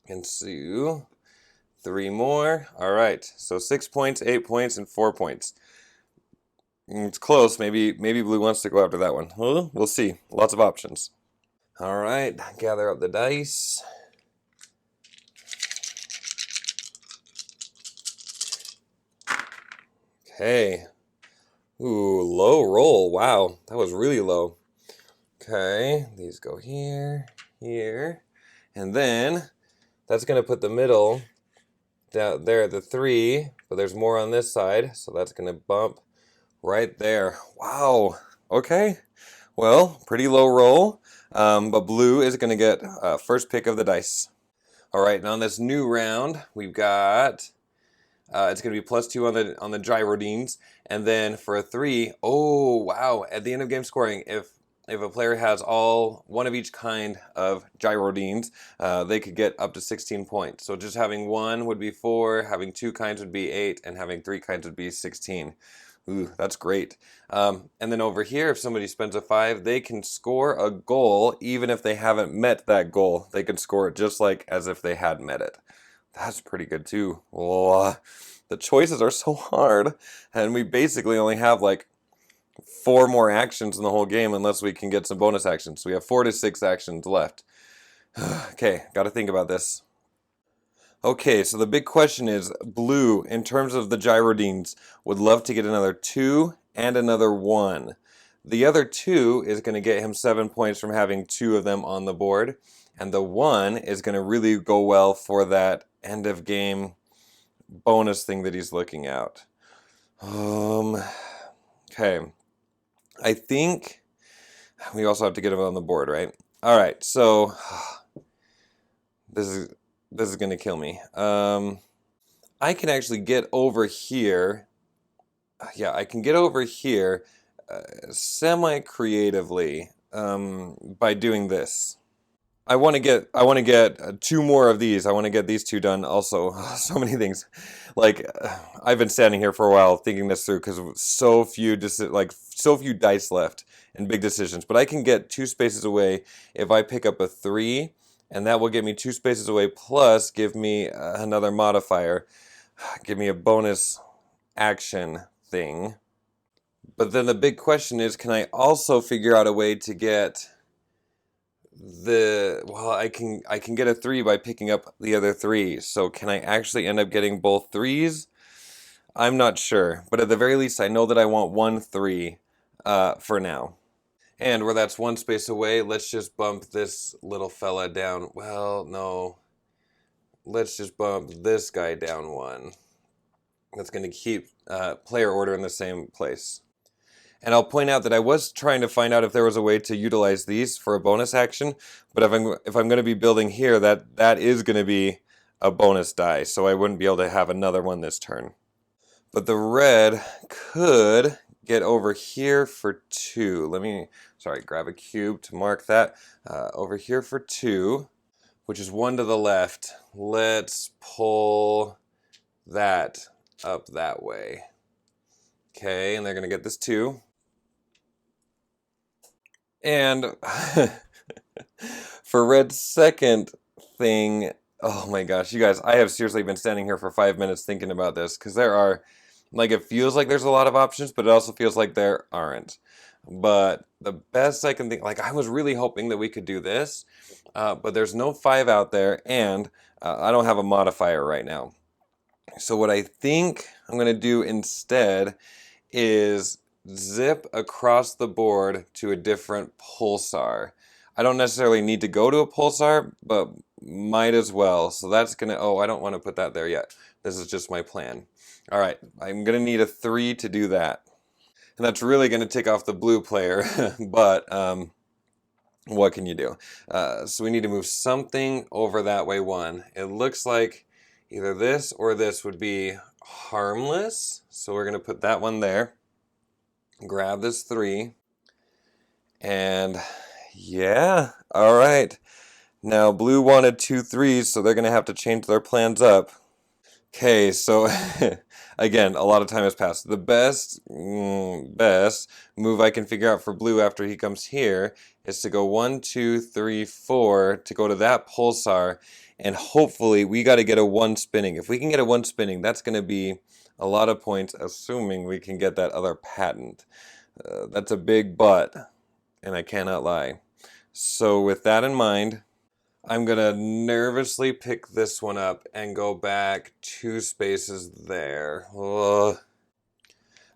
And so, 3 more. All right, so 6 points, 8 points, and 4 points. It's close. Maybe blue wants to go after that one. We'll see. Lots of options. All right, gather up the dice. Okay. Ooh, low roll. Wow, that was really low. Okay, these go here, here, and then that's going to put the middle down there at the 3, but there's more on this side, so that's going to bump right there. Wow. Okay. Well, pretty low roll, but blue is going to get first pick of the dice. All right, and on this new round, we've got it's going to be +2 on the gyrodines, and then for a 3, oh wow! At the end of game scoring, if a player has all one of each kind of gyrodines, they could get up to 16 points. So just having one would be 4, having 2 kinds would be 8, and having 3 kinds would be 16. Ooh, that's great. And then over here, if somebody spends a 5, they can score a goal even if they haven't met that goal. They can score it just like as if they had met it. That's pretty good too. Oh, the choices are so hard, and we basically only have like 4 more actions in the whole game unless we can get some bonus actions. So we have 4 to 6 actions left. Okay, got to think about this. Okay, so the big question is, blue, in terms of the gyrodines, would love to get another 2 and another 1. The other 2 is going to get him 7 points from having 2 of them on the board, and the 1 is going to really go well for that end of game bonus thing that he's looking at. Okay. I think we also have to get him on the board, right? All right, so this is going to kill me. I can actually get over here. Yeah, I can get over here semi-creatively by doing this. I want to get 2 more of these. I want to get these 2 done also. So many things. Like I've been standing here for a while thinking this through because so few dice left and big decisions. But I can get 2 spaces away if I pick up a 3, and that will get me 2 spaces away plus give me another modifier. Give me a bonus action thing. But then the big question is, can I also figure out a way to get I can get a 3 by picking up the other 3. So can I actually end up getting both 3s? I'm not sure, but at the very least I know that I want 1 3 for now. And where that's 1 space away, let's just bump this little fella down. Well, no. Let's just bump this guy down 1. That's going to keep player order in the same place. And I'll point out that I was trying to find out if there was a way to utilize these for a bonus action, but if I'm going to be building here, that is going to be a bonus die, so I wouldn't be able to have another one this turn. But the red could get over here for 2. Grab a cube to mark that. Over here for 2, which is 1 to the left. Let's pull that up that way. Okay, and they're going to get this 2. And for red's second thing, oh my gosh, you guys, I have seriously been standing here for 5 minutes thinking about this because there are, like, it feels like there's a lot of options, but it also feels like there aren't. But the best I can think, like, I was really hoping that we could do this, but there's no 5 out there, and I don't have a modifier right now. So what I think I'm going to do instead is zip across the board to a different pulsar. I don't necessarily need to go to a pulsar, but might as well. So that's gonna, oh, I don't want to put that there yet. This is just my plan. All right, I'm gonna need a 3 to do that. And that's really gonna tick off the blue player, but what can you do? So we need to move something over that way 1. It looks like either this or this would be harmless. So we're gonna put that one there. Grab this 3. And yeah, all right. Now blue wanted 2 3s, so they're gonna have to change their plans up. Okay, so again, a lot of time has passed. The best move I can figure out for blue after he comes here is to go 1 2 3 4 to go to that pulsar, and hopefully we got to get a 1 spinning. If we can get a 1 spinning, that's going to be a lot of points, assuming we can get that other patent. That's a big but, and I cannot lie. So with that in mind, I'm gonna nervously pick this one up and go back 2 spaces there. Ugh.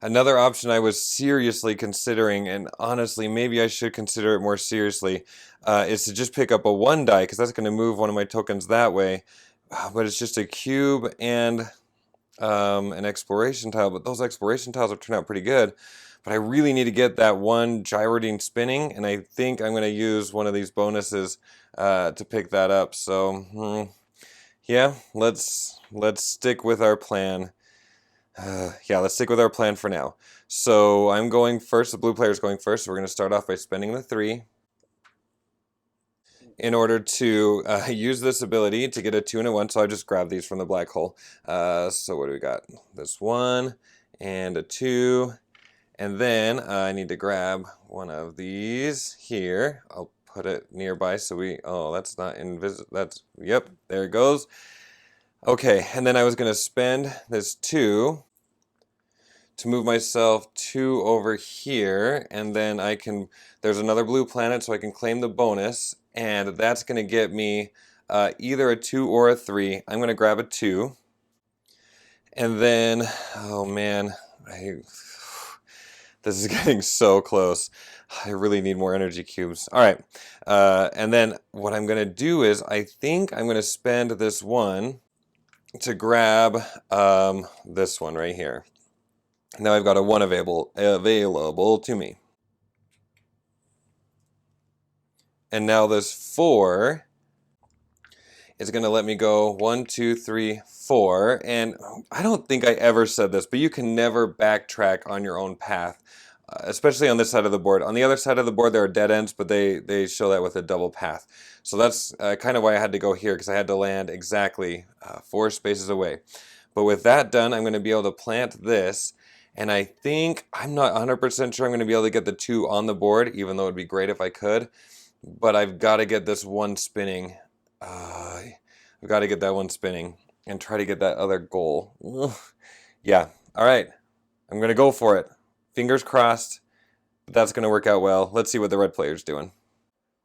Another option I was seriously considering, and honestly, maybe I should consider it more seriously, is to just pick up a 1 die, because that's gonna move one of my tokens that way. But it's just a cube and an exploration tile, but those exploration tiles have turned out pretty good. But I really need to get that 1 gyrating spinning, and I think I'm going to use one of these bonuses to pick that up. So, yeah, let's stick with our plan. Yeah, let's stick with our plan for now. So I'm going first. The blue player is going first. So we're going to start off by spending the 3 in order to use this ability to get a 2 and a 1. So I just grab these from the black hole. So what do we got? This 1 and a 2. And then I need to grab one of these here. I'll put it nearby so we, oh, that's not invisible. That's, yep, there it goes. Okay, and then I was going to spend this 2 to move myself 2 over here. And then I can, there's another blue planet, so I can claim the bonus. And that's going to get me either a 2 or a 3. I'm going to grab a 2. And then, oh man, this is getting so close. I really need more energy cubes. All right. And then what I'm going to do is I think I'm going to spend this 1 to grab this one right here. Now I've got a 1 available to me. And now this 4 is going to let me go 1, 2, 3, 4. And I don't think I ever said this, but you can never backtrack on your own path, especially on this side of the board. On the other side of the board, there are dead ends, but they show that with a double path. So that's kind of why I had to go here, because I had to land exactly 4 spaces away. But with that done, I'm going to be able to plant this. And I think, I'm not 100% sure I'm going to be able to get the 2 on the board, even though it would be great if I could. But I've got to get this 1 spinning. I've got to get that 1 spinning and try to get that other goal. Ugh. Yeah, all right. I'm going to go for it. Fingers crossed. That's going to work out well. Let's see what the red player's doing.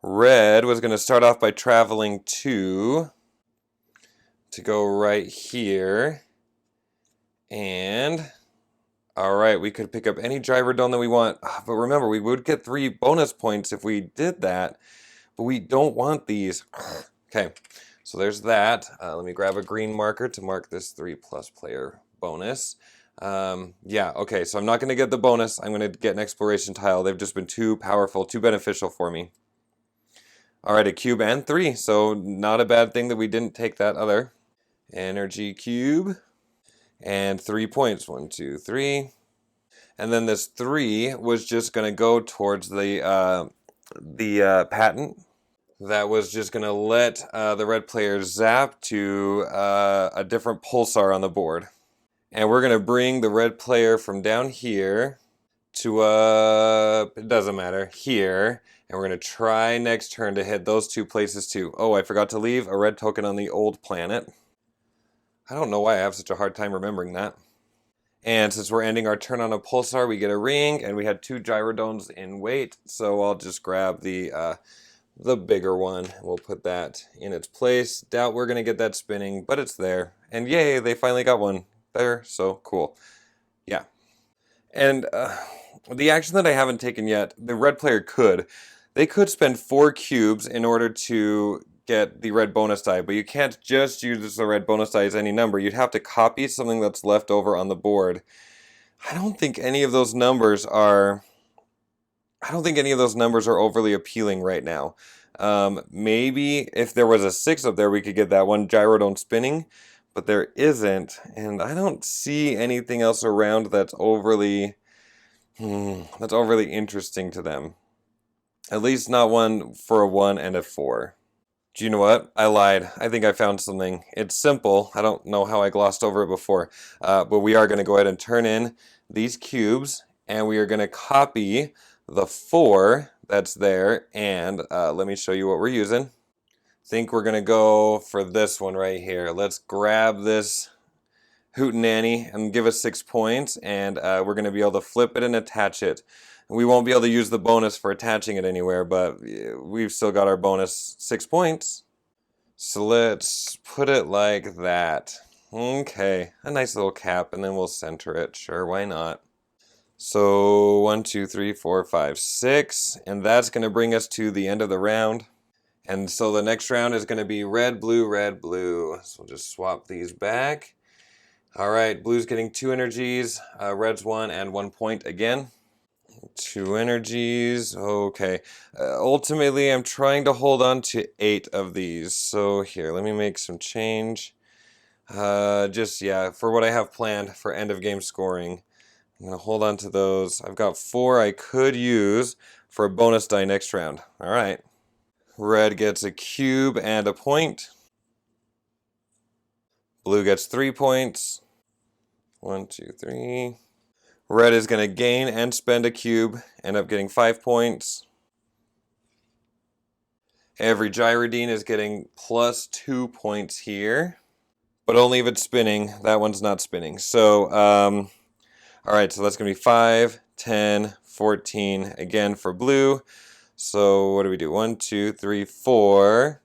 Red was going to start off by traveling 2 to go right here. And all right, we could pick up any driver dome that we want. But remember, we would get 3 bonus points if we did that. But we don't want these. Okay, so there's that. Let me grab a green marker to mark this 3+ player bonus. Yeah, okay, so I'm not going to get the bonus. I'm going to get an exploration tile. They've just been too powerful, too beneficial for me. All right, a cube and 3, so not a bad thing that we didn't take that other. Energy cube. And 3 points. 1, 2, 3. And then this 3 was just going to go towards the patent. That was just going to let the red player zap to a different pulsar on the board. And we're going to bring the red player from down here to, it doesn't matter, here. And we're going to try next turn to hit those 2 places too. Oh, I forgot to leave a red token on the old planet. I don't know why I have such a hard time remembering that. And since we're ending our turn on a pulsar, we get a ring, and we had 2 gyrodomes in wait. So I'll just grab the bigger one. We'll put that in its place. Doubt we're going to get that spinning, but it's there. And yay, they finally got one there. So cool. Yeah. And the action that I haven't taken yet, the red player could. they could spend 4 cubes in order to get the red bonus die, but you can't just use the red bonus die as any number. You'd have to copy something that's left over on the board. I don't think any of those numbers are overly appealing right now. Maybe if there was a 6 up there, we could get that one gyrodome spinning, but there isn't, and I don't see anything else around that's overly interesting to them. At least not one for a 1 and a 4. Do you know what? I lied. I think I found something. It's simple. I don't know how I glossed over it before, but we are going to go ahead and turn in these cubes, and we are going to copy the 4 that's there, and let me show you what we're using. Think we're going to go for this one right here. Let's grab this hootenanny and give us 6 points, and we're going to be able to flip it and attach it. We won't be able to use the bonus for attaching it anywhere, but we've still got our bonus 6 points. So let's put it like that. Okay, a nice little cap, and then we'll center it. Sure, why not? So 1, 2, 3, 4, 5, 6, and that's going to bring us to the end of the round. And so the next round is going to be red, blue, red, blue. So we'll just swap these back. All right, blue's getting 2 energies, red's 1 and 1 point again. 2 energies, okay. Ultimately, I'm trying to hold on to 8 of these. So here, let me make some change. For what I have planned for end of game scoring. I'm going to hold on to those. I've got 4 I could use for a bonus die next round. All right. Red gets a cube and a point. Blue gets 3 points. 1, 2, 3. Red is going to gain and spend a cube, end up getting 5 points. Every gyrodine is getting plus 2 points here, but only if it's spinning. That one's not spinning. So, all right, so that's going to be 5, 10, 14 again for blue. So what do we do? 1, 2, 3, 4,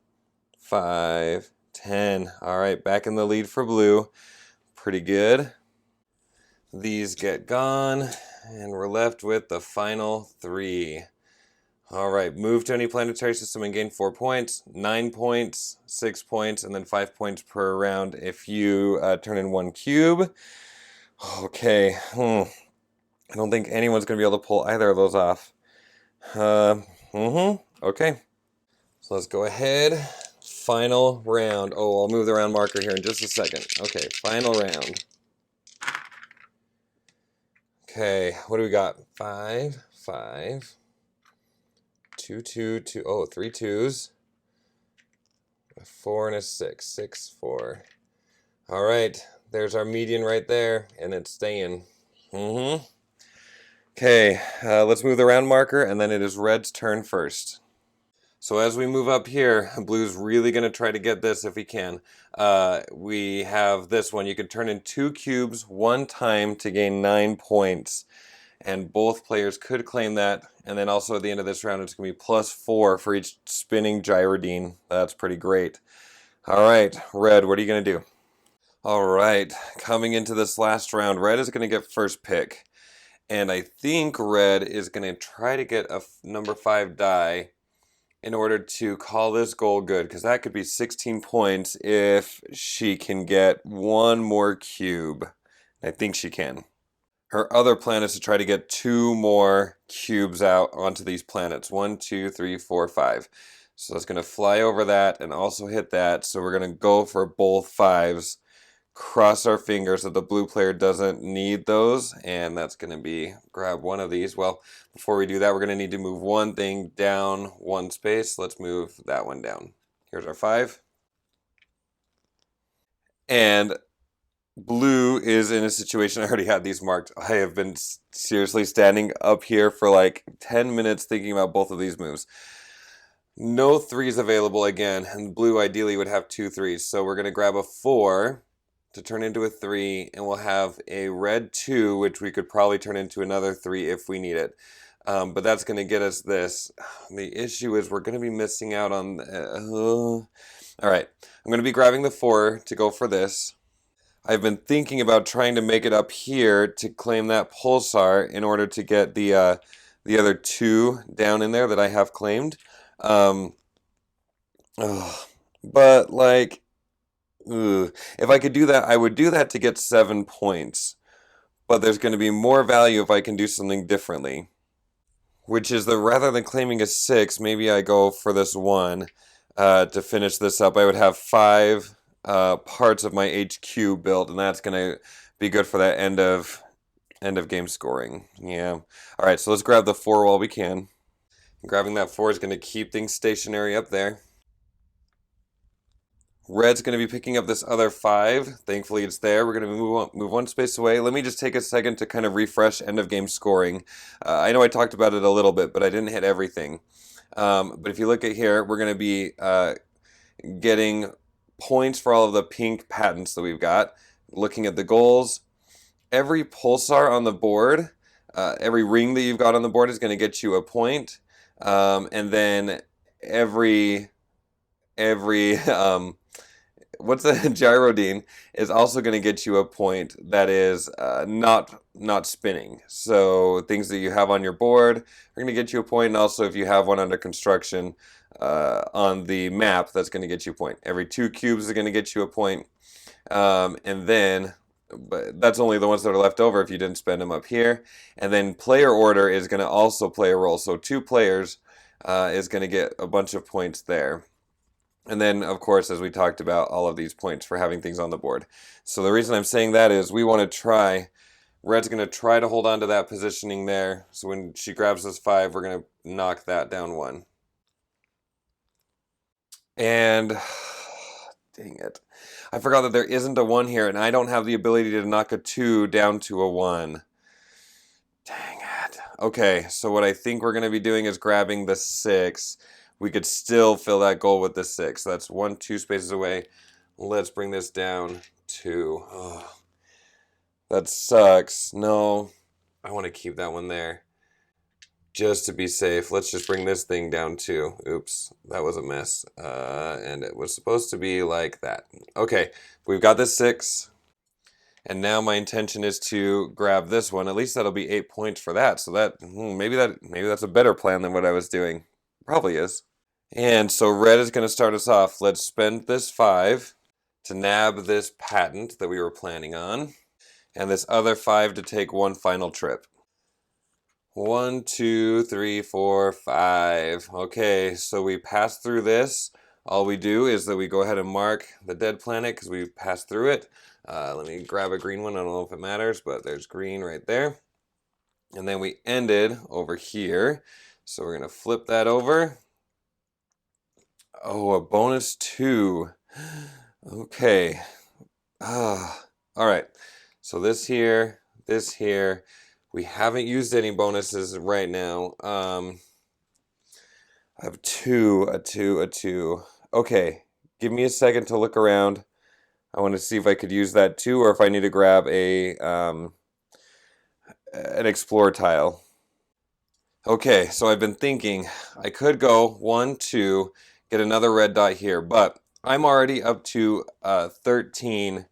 5, 10. All right, back in the lead for blue. Pretty good. These get gone, and we're left with the final 3. All right, move to any planetary system and gain 4 points, 9 points, 6 points, and then 5 points per round if you turn in 1 cube. Okay, I don't think anyone's going to be able to pull either of those off. Okay, so let's go ahead. Final round. Oh, I'll move the round marker here in just a second. Okay, final round. Okay, what do we got? 5, 5, 2, 2, 2. Oh, 3 2s. A 4 and a 6. 6, 4. All right, there's our median right there, and it's staying. Okay, let's move the round marker, and then it is red's turn first. So as we move up here, blue's really going to try to get this if he can. We have this one. You can turn in 2 cubes 1 time to gain 9 points. And both players could claim that. And then also at the end of this round, it's going to be plus 4 for each spinning gyrodine. That's pretty great. All right, red, what are you going to do? All right, coming into this last round, red is going to get first pick. And I think red is going to try to get a number 5 die in order to call this goal good, because that could be 16 points if she can get 1 more cube. I think she can. Her other plan is to try to get 2 more cubes out onto these planets. 1, 2, 3, 4, 5. So it's going to fly over that and also hit that. So we're going to go for both 5s. Cross our fingers that the blue player doesn't need those, and that's going to be grab one of these. Well, before we do that, we're going to need to move one thing down 1 space. Let's move that one down. Here's our 5. And blue is in a situation, I already had these marked. I have been seriously standing up here for like 10 minutes thinking about both of these moves. No 3s available again, and blue ideally would have 2 3s. So we're going to grab a 4 to turn into a 3, and we'll have a red 2, which we could probably turn into another 3 if we need it. But that's going to get us this. The issue is we're going to be missing out on... all right, I'm going to be grabbing the 4 to go for this. I've been thinking about trying to make it up here to claim that pulsar in order to get the the other two down in there that I have claimed. Um, ugh, but like, if I could do that, I would do that to get 7 points. But there's going to be more value if I can do something differently. Which is that rather than claiming a 6, maybe I go for this 1 to finish this up. I would have 5 parts of my HQ built, and that's going to be good for that end of game scoring. Yeah. All right, so let's grab the 4 while we can. Grabbing that 4 is going to keep things stationary up there. Red's going to be picking up this other 5. Thankfully, it's there. We're going to move one space away. Let me just take a second to kind of refresh end of game scoring. I know I talked about it a little bit, but I didn't hit everything. But if you look at here, we're going to be getting points for all of the pink patents that we've got. Looking at the goals, every pulsar on the board, every ring that you've got on the board is going to get you a point. And then every what's a gyrodine is also going to get you a point that is not spinning. So things that you have on your board are going to get you a point, and also if you have one under construction on the map, that's going to get you a point. Every 2 cubes is going to get you a point, and then but that's only the ones that are left over if you didn't spend them up here. And then player order is going to also play a role. So 2 players is going to get a bunch of points there. And then, of course, as we talked about, all of these points for having things on the board. So the reason I'm saying that is we want to try, Red's going to try to hold on to that positioning there. So when she grabs this 5, we're going to knock that down 1. And, dang it. I forgot that there isn't a 1 here, and I don't have the ability to knock a 2 down to a 1. Dang it. Okay, so what I think we're going to be doing is grabbing the 6. We could still fill that goal with the 6. So that's 1, 2 spaces away. Let's bring this down to... Oh, that sucks. No, I want to keep that one there. Just to be safe, let's just bring this thing down too. Oops, that was a mess. And it was supposed to be like that. Okay, we've got this 6. And now my intention is to grab this one. At least that'll be 8 points for that. So that maybe that's a better plan than what I was doing. Probably is. And so red is going to start us off. Let's spend this 5 to nab this patent that we were planning on. And this other 5 to take one final trip. 1, 2, 3, 4, 5. Okay, so we pass through this. All we do is that we go ahead and mark the dead planet because we passed through it. Let me grab a green one. I don't know if it matters, but there's green right there. And then we ended over here. So we're going to flip that over. Oh, a bonus 2. Okay. All right. So this here. We haven't used any bonuses right now. I have a 2. Okay. Give me a second to look around. I want to see if I could use that too, or if I need to grab an explore tile. Okay, so I've been thinking I could go 1, 2, get another red dot here, but I'm already up to 13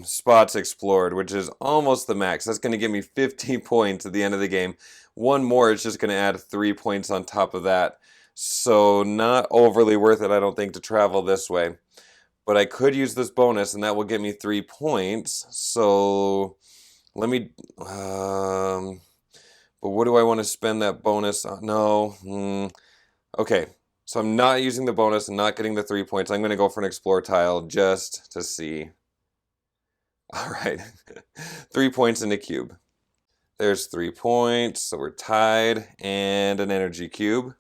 spots explored, which is almost the max. That's going to give me 50 points at the end of the game. One more is just going to add 3 points on top of that. So not overly worth it, I don't think, to travel this way. But I could use this bonus, and that will get me 3 points. So let me... but what do I want to spend that bonus on? No. Okay, so I'm not using the bonus and not getting the 3 points. I'm going to go for an explore tile just to see. All right, 3 points in the cube. There's 3 points, so we're tied, and an energy cube.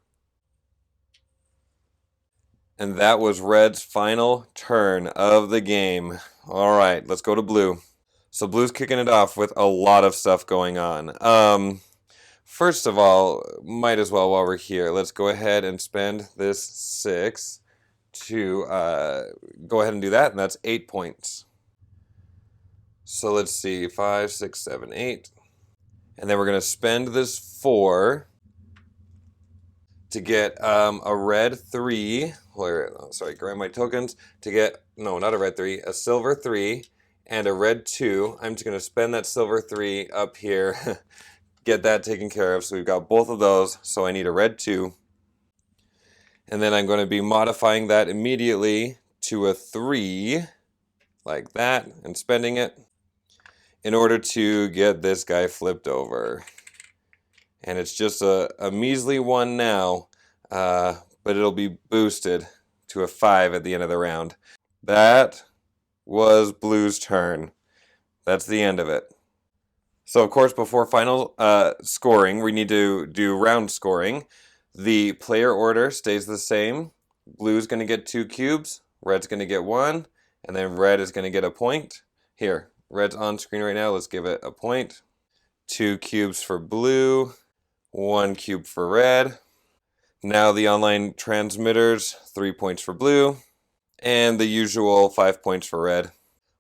And that was red's final turn of the game. All right, let's go to blue. So blue's kicking it off with a lot of stuff going on. First of all, might as well while we're here, let's go ahead and spend this 6 to go ahead and do that, and that's 8 points. So let's see, 5, 6, 7, 8. And then we're going to spend this 4 to get a red 3. Grab my tokens to get, no, not a red 3, a silver 3 and a red 2. I'm just going to spend that silver 3 up here get that taken care of. So we've got both of those. So I need a red 2. And then I'm going to be modifying that immediately to a 3, like that, and spending it in order to get this guy flipped over. And it's just a measly 1 now, but it'll be boosted to a 5 at the end of the round. That was Blue's turn. That's the end of it. So of course, before final scoring, we need to do round scoring. The player order stays the same. Blue's going to get 2 cubes, red's going to get 1, and then red is going to get a point. Here, red's on screen right now. Let's give it a point. 2 cubes for blue, 1 cube for red. Now the online transmitters, 3 points for blue, and the usual 5 points for red.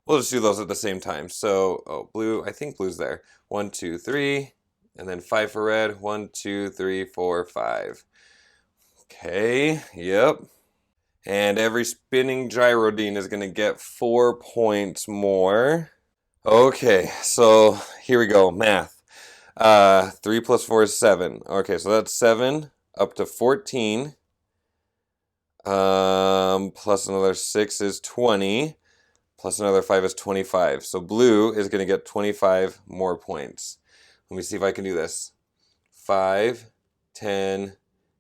We'll just do those at the same time. So, blue, I think blue's there. 1, 2, 3, and then 5 for red. 1, 2, 3, 4, 5. Okay, yep. And every spinning gyrodine is going to get 4 points more. Okay, so here we go, math. 3 plus 4 is 7. Okay, so that's 7 up to 14. Plus another 6 is 20. Plus another 5 is 25. So blue is going to get 25 more points. Let me see if I can do this. 5, 10,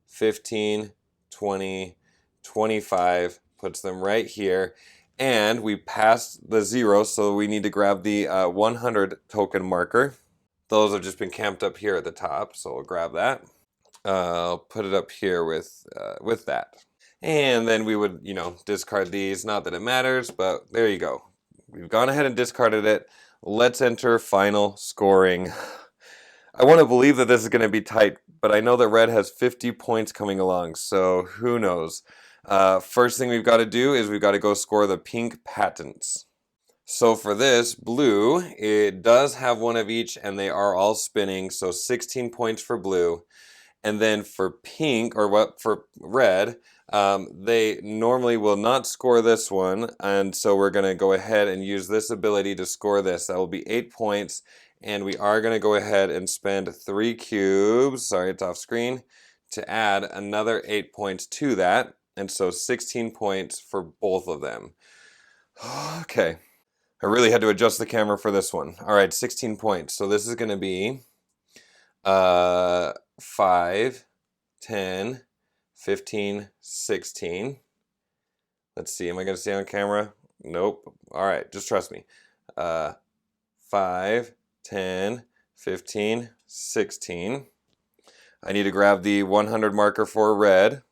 15, 20, 25. Puts them right here. And we passed the 0, so we need to grab the 100 token marker. Those have just been camped up here at the top, so we'll grab that. I'll put it up here with that. And then we would, discard these. Not that it matters, but there you go. We've gone ahead and discarded it. Let's enter final scoring. I want to believe that this is going to be tight, but I know that red has 50 points coming along, so who knows. First thing we've got to do is we've got to go score the pink patents. So for this, blue, it does have one of each, and they are all spinning, so 16 points for blue. And then for pink, for red, they normally will not score this one, and so we're going to go ahead and use this ability to score this. That will be 8 points, and we are going to go ahead and spend 3 cubes, sorry it's off screen, to add another 8 points to that, and so 16 points for both of them. Okay, I really had to adjust the camera for this one. All right, 16 points, so this is going to be 5, 10, 15, 16. Let's see, am I going to stay on camera? Nope. All right, just trust me. 5, 10, 15, 16. I need to grab the 100 marker for red.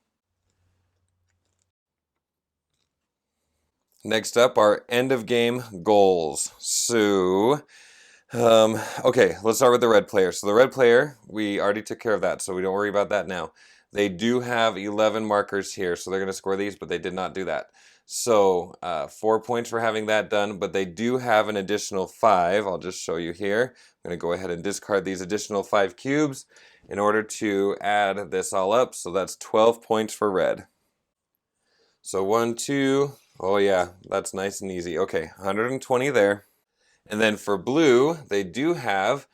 Next up, our end of game goals. So, okay, let's start with the red player. So the red player, we already took care of that, so we don't worry about that now. They do have 11 markers here, so they're going to score these, but they did not do that. So 4 points for having that done, but they do have an additional 5. I'll just show you here. I'm going to go ahead and discard these additional 5 cubes in order to add this all up. So that's 12 points for red. So 1, 2, oh yeah, that's nice and easy. Okay, 120 there. And then for blue, they do have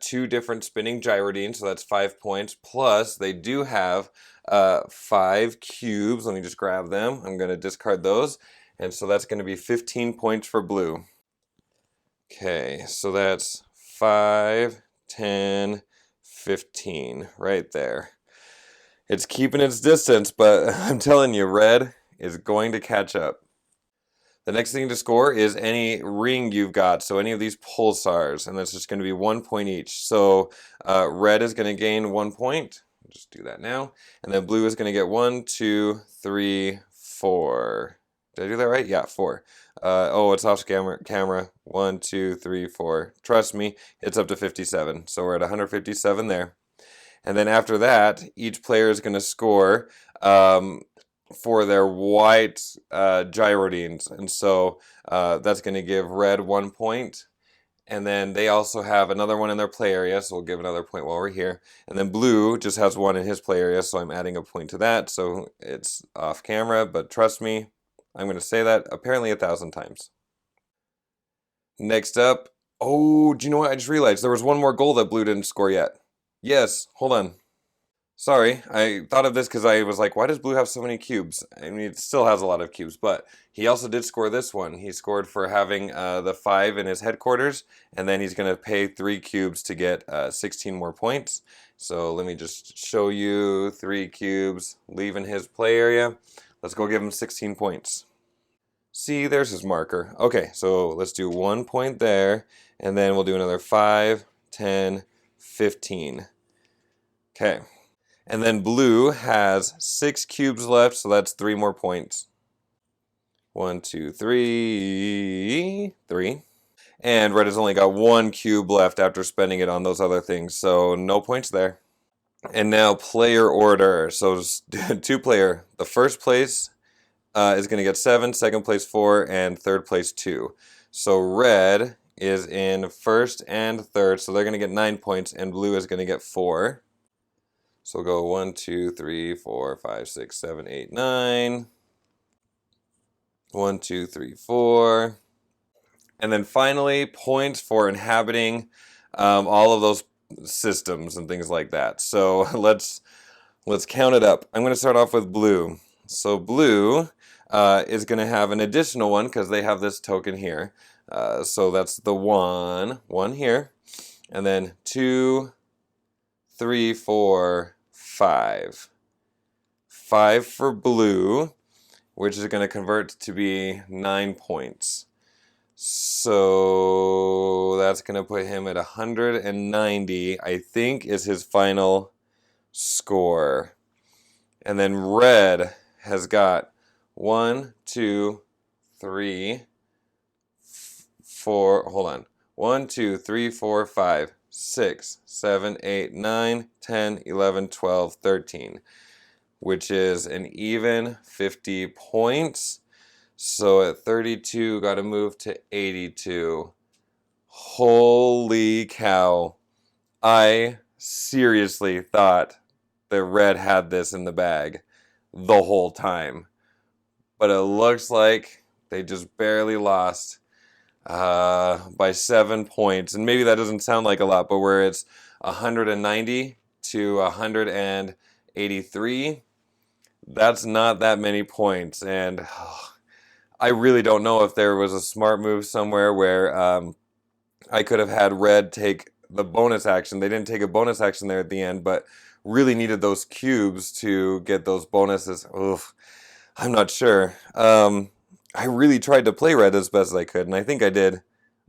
2 different spinning gyrodines, so that's 5 points. Plus, they do have 5 cubes. Let me just grab them. I'm going to discard those. And so that's going to be 15 points for blue. Okay, so that's 5, 10, 15, right there. It's keeping its distance, but I'm telling you, red is going to catch up. The next thing to score is any ring you've got, so any of these pulsars, and that's just going to be 1 point each. So red is going to gain 1 point. Just do that now. And then blue is going to get 1, 2, 3, 4. Did I do that right? Yeah, 4. Oh, it's off camera. 1, 2, 3, 4. Trust me, it's up to 57. So we're at 157 there. And then after that, each player is going to score for their white gyrodines, and so that's going to give red 1 point, and then they also have another one in their play area, so we'll give another point while we're here. And then blue just has 1 in his play area, so I'm adding a point to that, so it's off camera, but trust me, I'm going to say that apparently 1,000 times. Next up, Oh, do you know what? I just realized there was one more goal that blue didn't score yet. Yes, hold on. Sorry, I thought of this because I was like, why does blue have so many cubes? I mean, it still has a lot of cubes, but he also did score this one. He scored for having the 5 in his headquarters, and then he's going to pay 3 cubes to get 16 more points. So let me just show you 3 cubes leaving his play area. Let's go give him 16 points. See, there's his marker. Okay, so let's do 1 point there, and then we'll do another 5, 10, 15. Okay. And then blue has 6 cubes left, so that's 3 more points. 1, 2, 3, 3. And red has only got 1 cube left after spending it on those other things, so no points there. And now player order. So 2 player. The first place is going to get 7, second place 4, and third place 2. So red is in first and third, so they're going to get 9 points, and blue is going to get 4. So we'll go 1, 2, 3, 4, 5, 6, 7, 8, 9. 1, 2, 3, 4. And then finally, points for inhabiting all of those systems and things like that. So let's count it up. I'm going to start off with blue. So blue is going to have an additional one because they have this token here. So that's the 1 here. And then 2, 3, 4, 5. 5 for blue, which is going to convert to be 9 points. So that's going to put him at 190, I think, is his final score. And then red has got 1, 2, 3, 4, hold on. 1, 2, 3, 4, 5, 6, 7, 8, 9, 10, 11, 12, 13, which is an even 50 points. So at 32, got to move to 82. Holy cow. I seriously thought that red had this in the bag the whole time. But it looks like they just barely lost by 7 points. And maybe that doesn't sound like a lot, but where it's 190 to 183, that's not that many points. And I really don't know if there was a smart move somewhere where I could have had red take the bonus action. They didn't take a bonus action there at the end, but really needed those cubes to get those bonuses. Oof, I'm not sure. I really tried to play red as best as I could, and I think I did.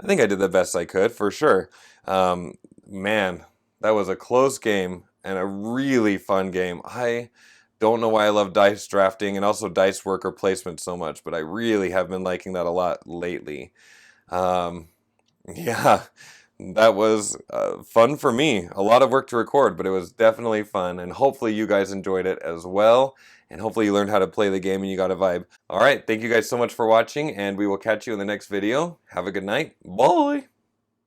I think I did the best I could, for sure. Man, that was a close game and a really fun game. I don't know why I love dice drafting and also dice worker placement so much, but I really have been liking that a lot lately. Yeah, that was fun for me. A lot of work to record, but it was definitely fun, and hopefully you guys enjoyed it as well, and hopefully you learned how to play the game and you got a vibe. All right, thank you guys so much for watching, and we will catch you in the next video. Have a good night. Bye!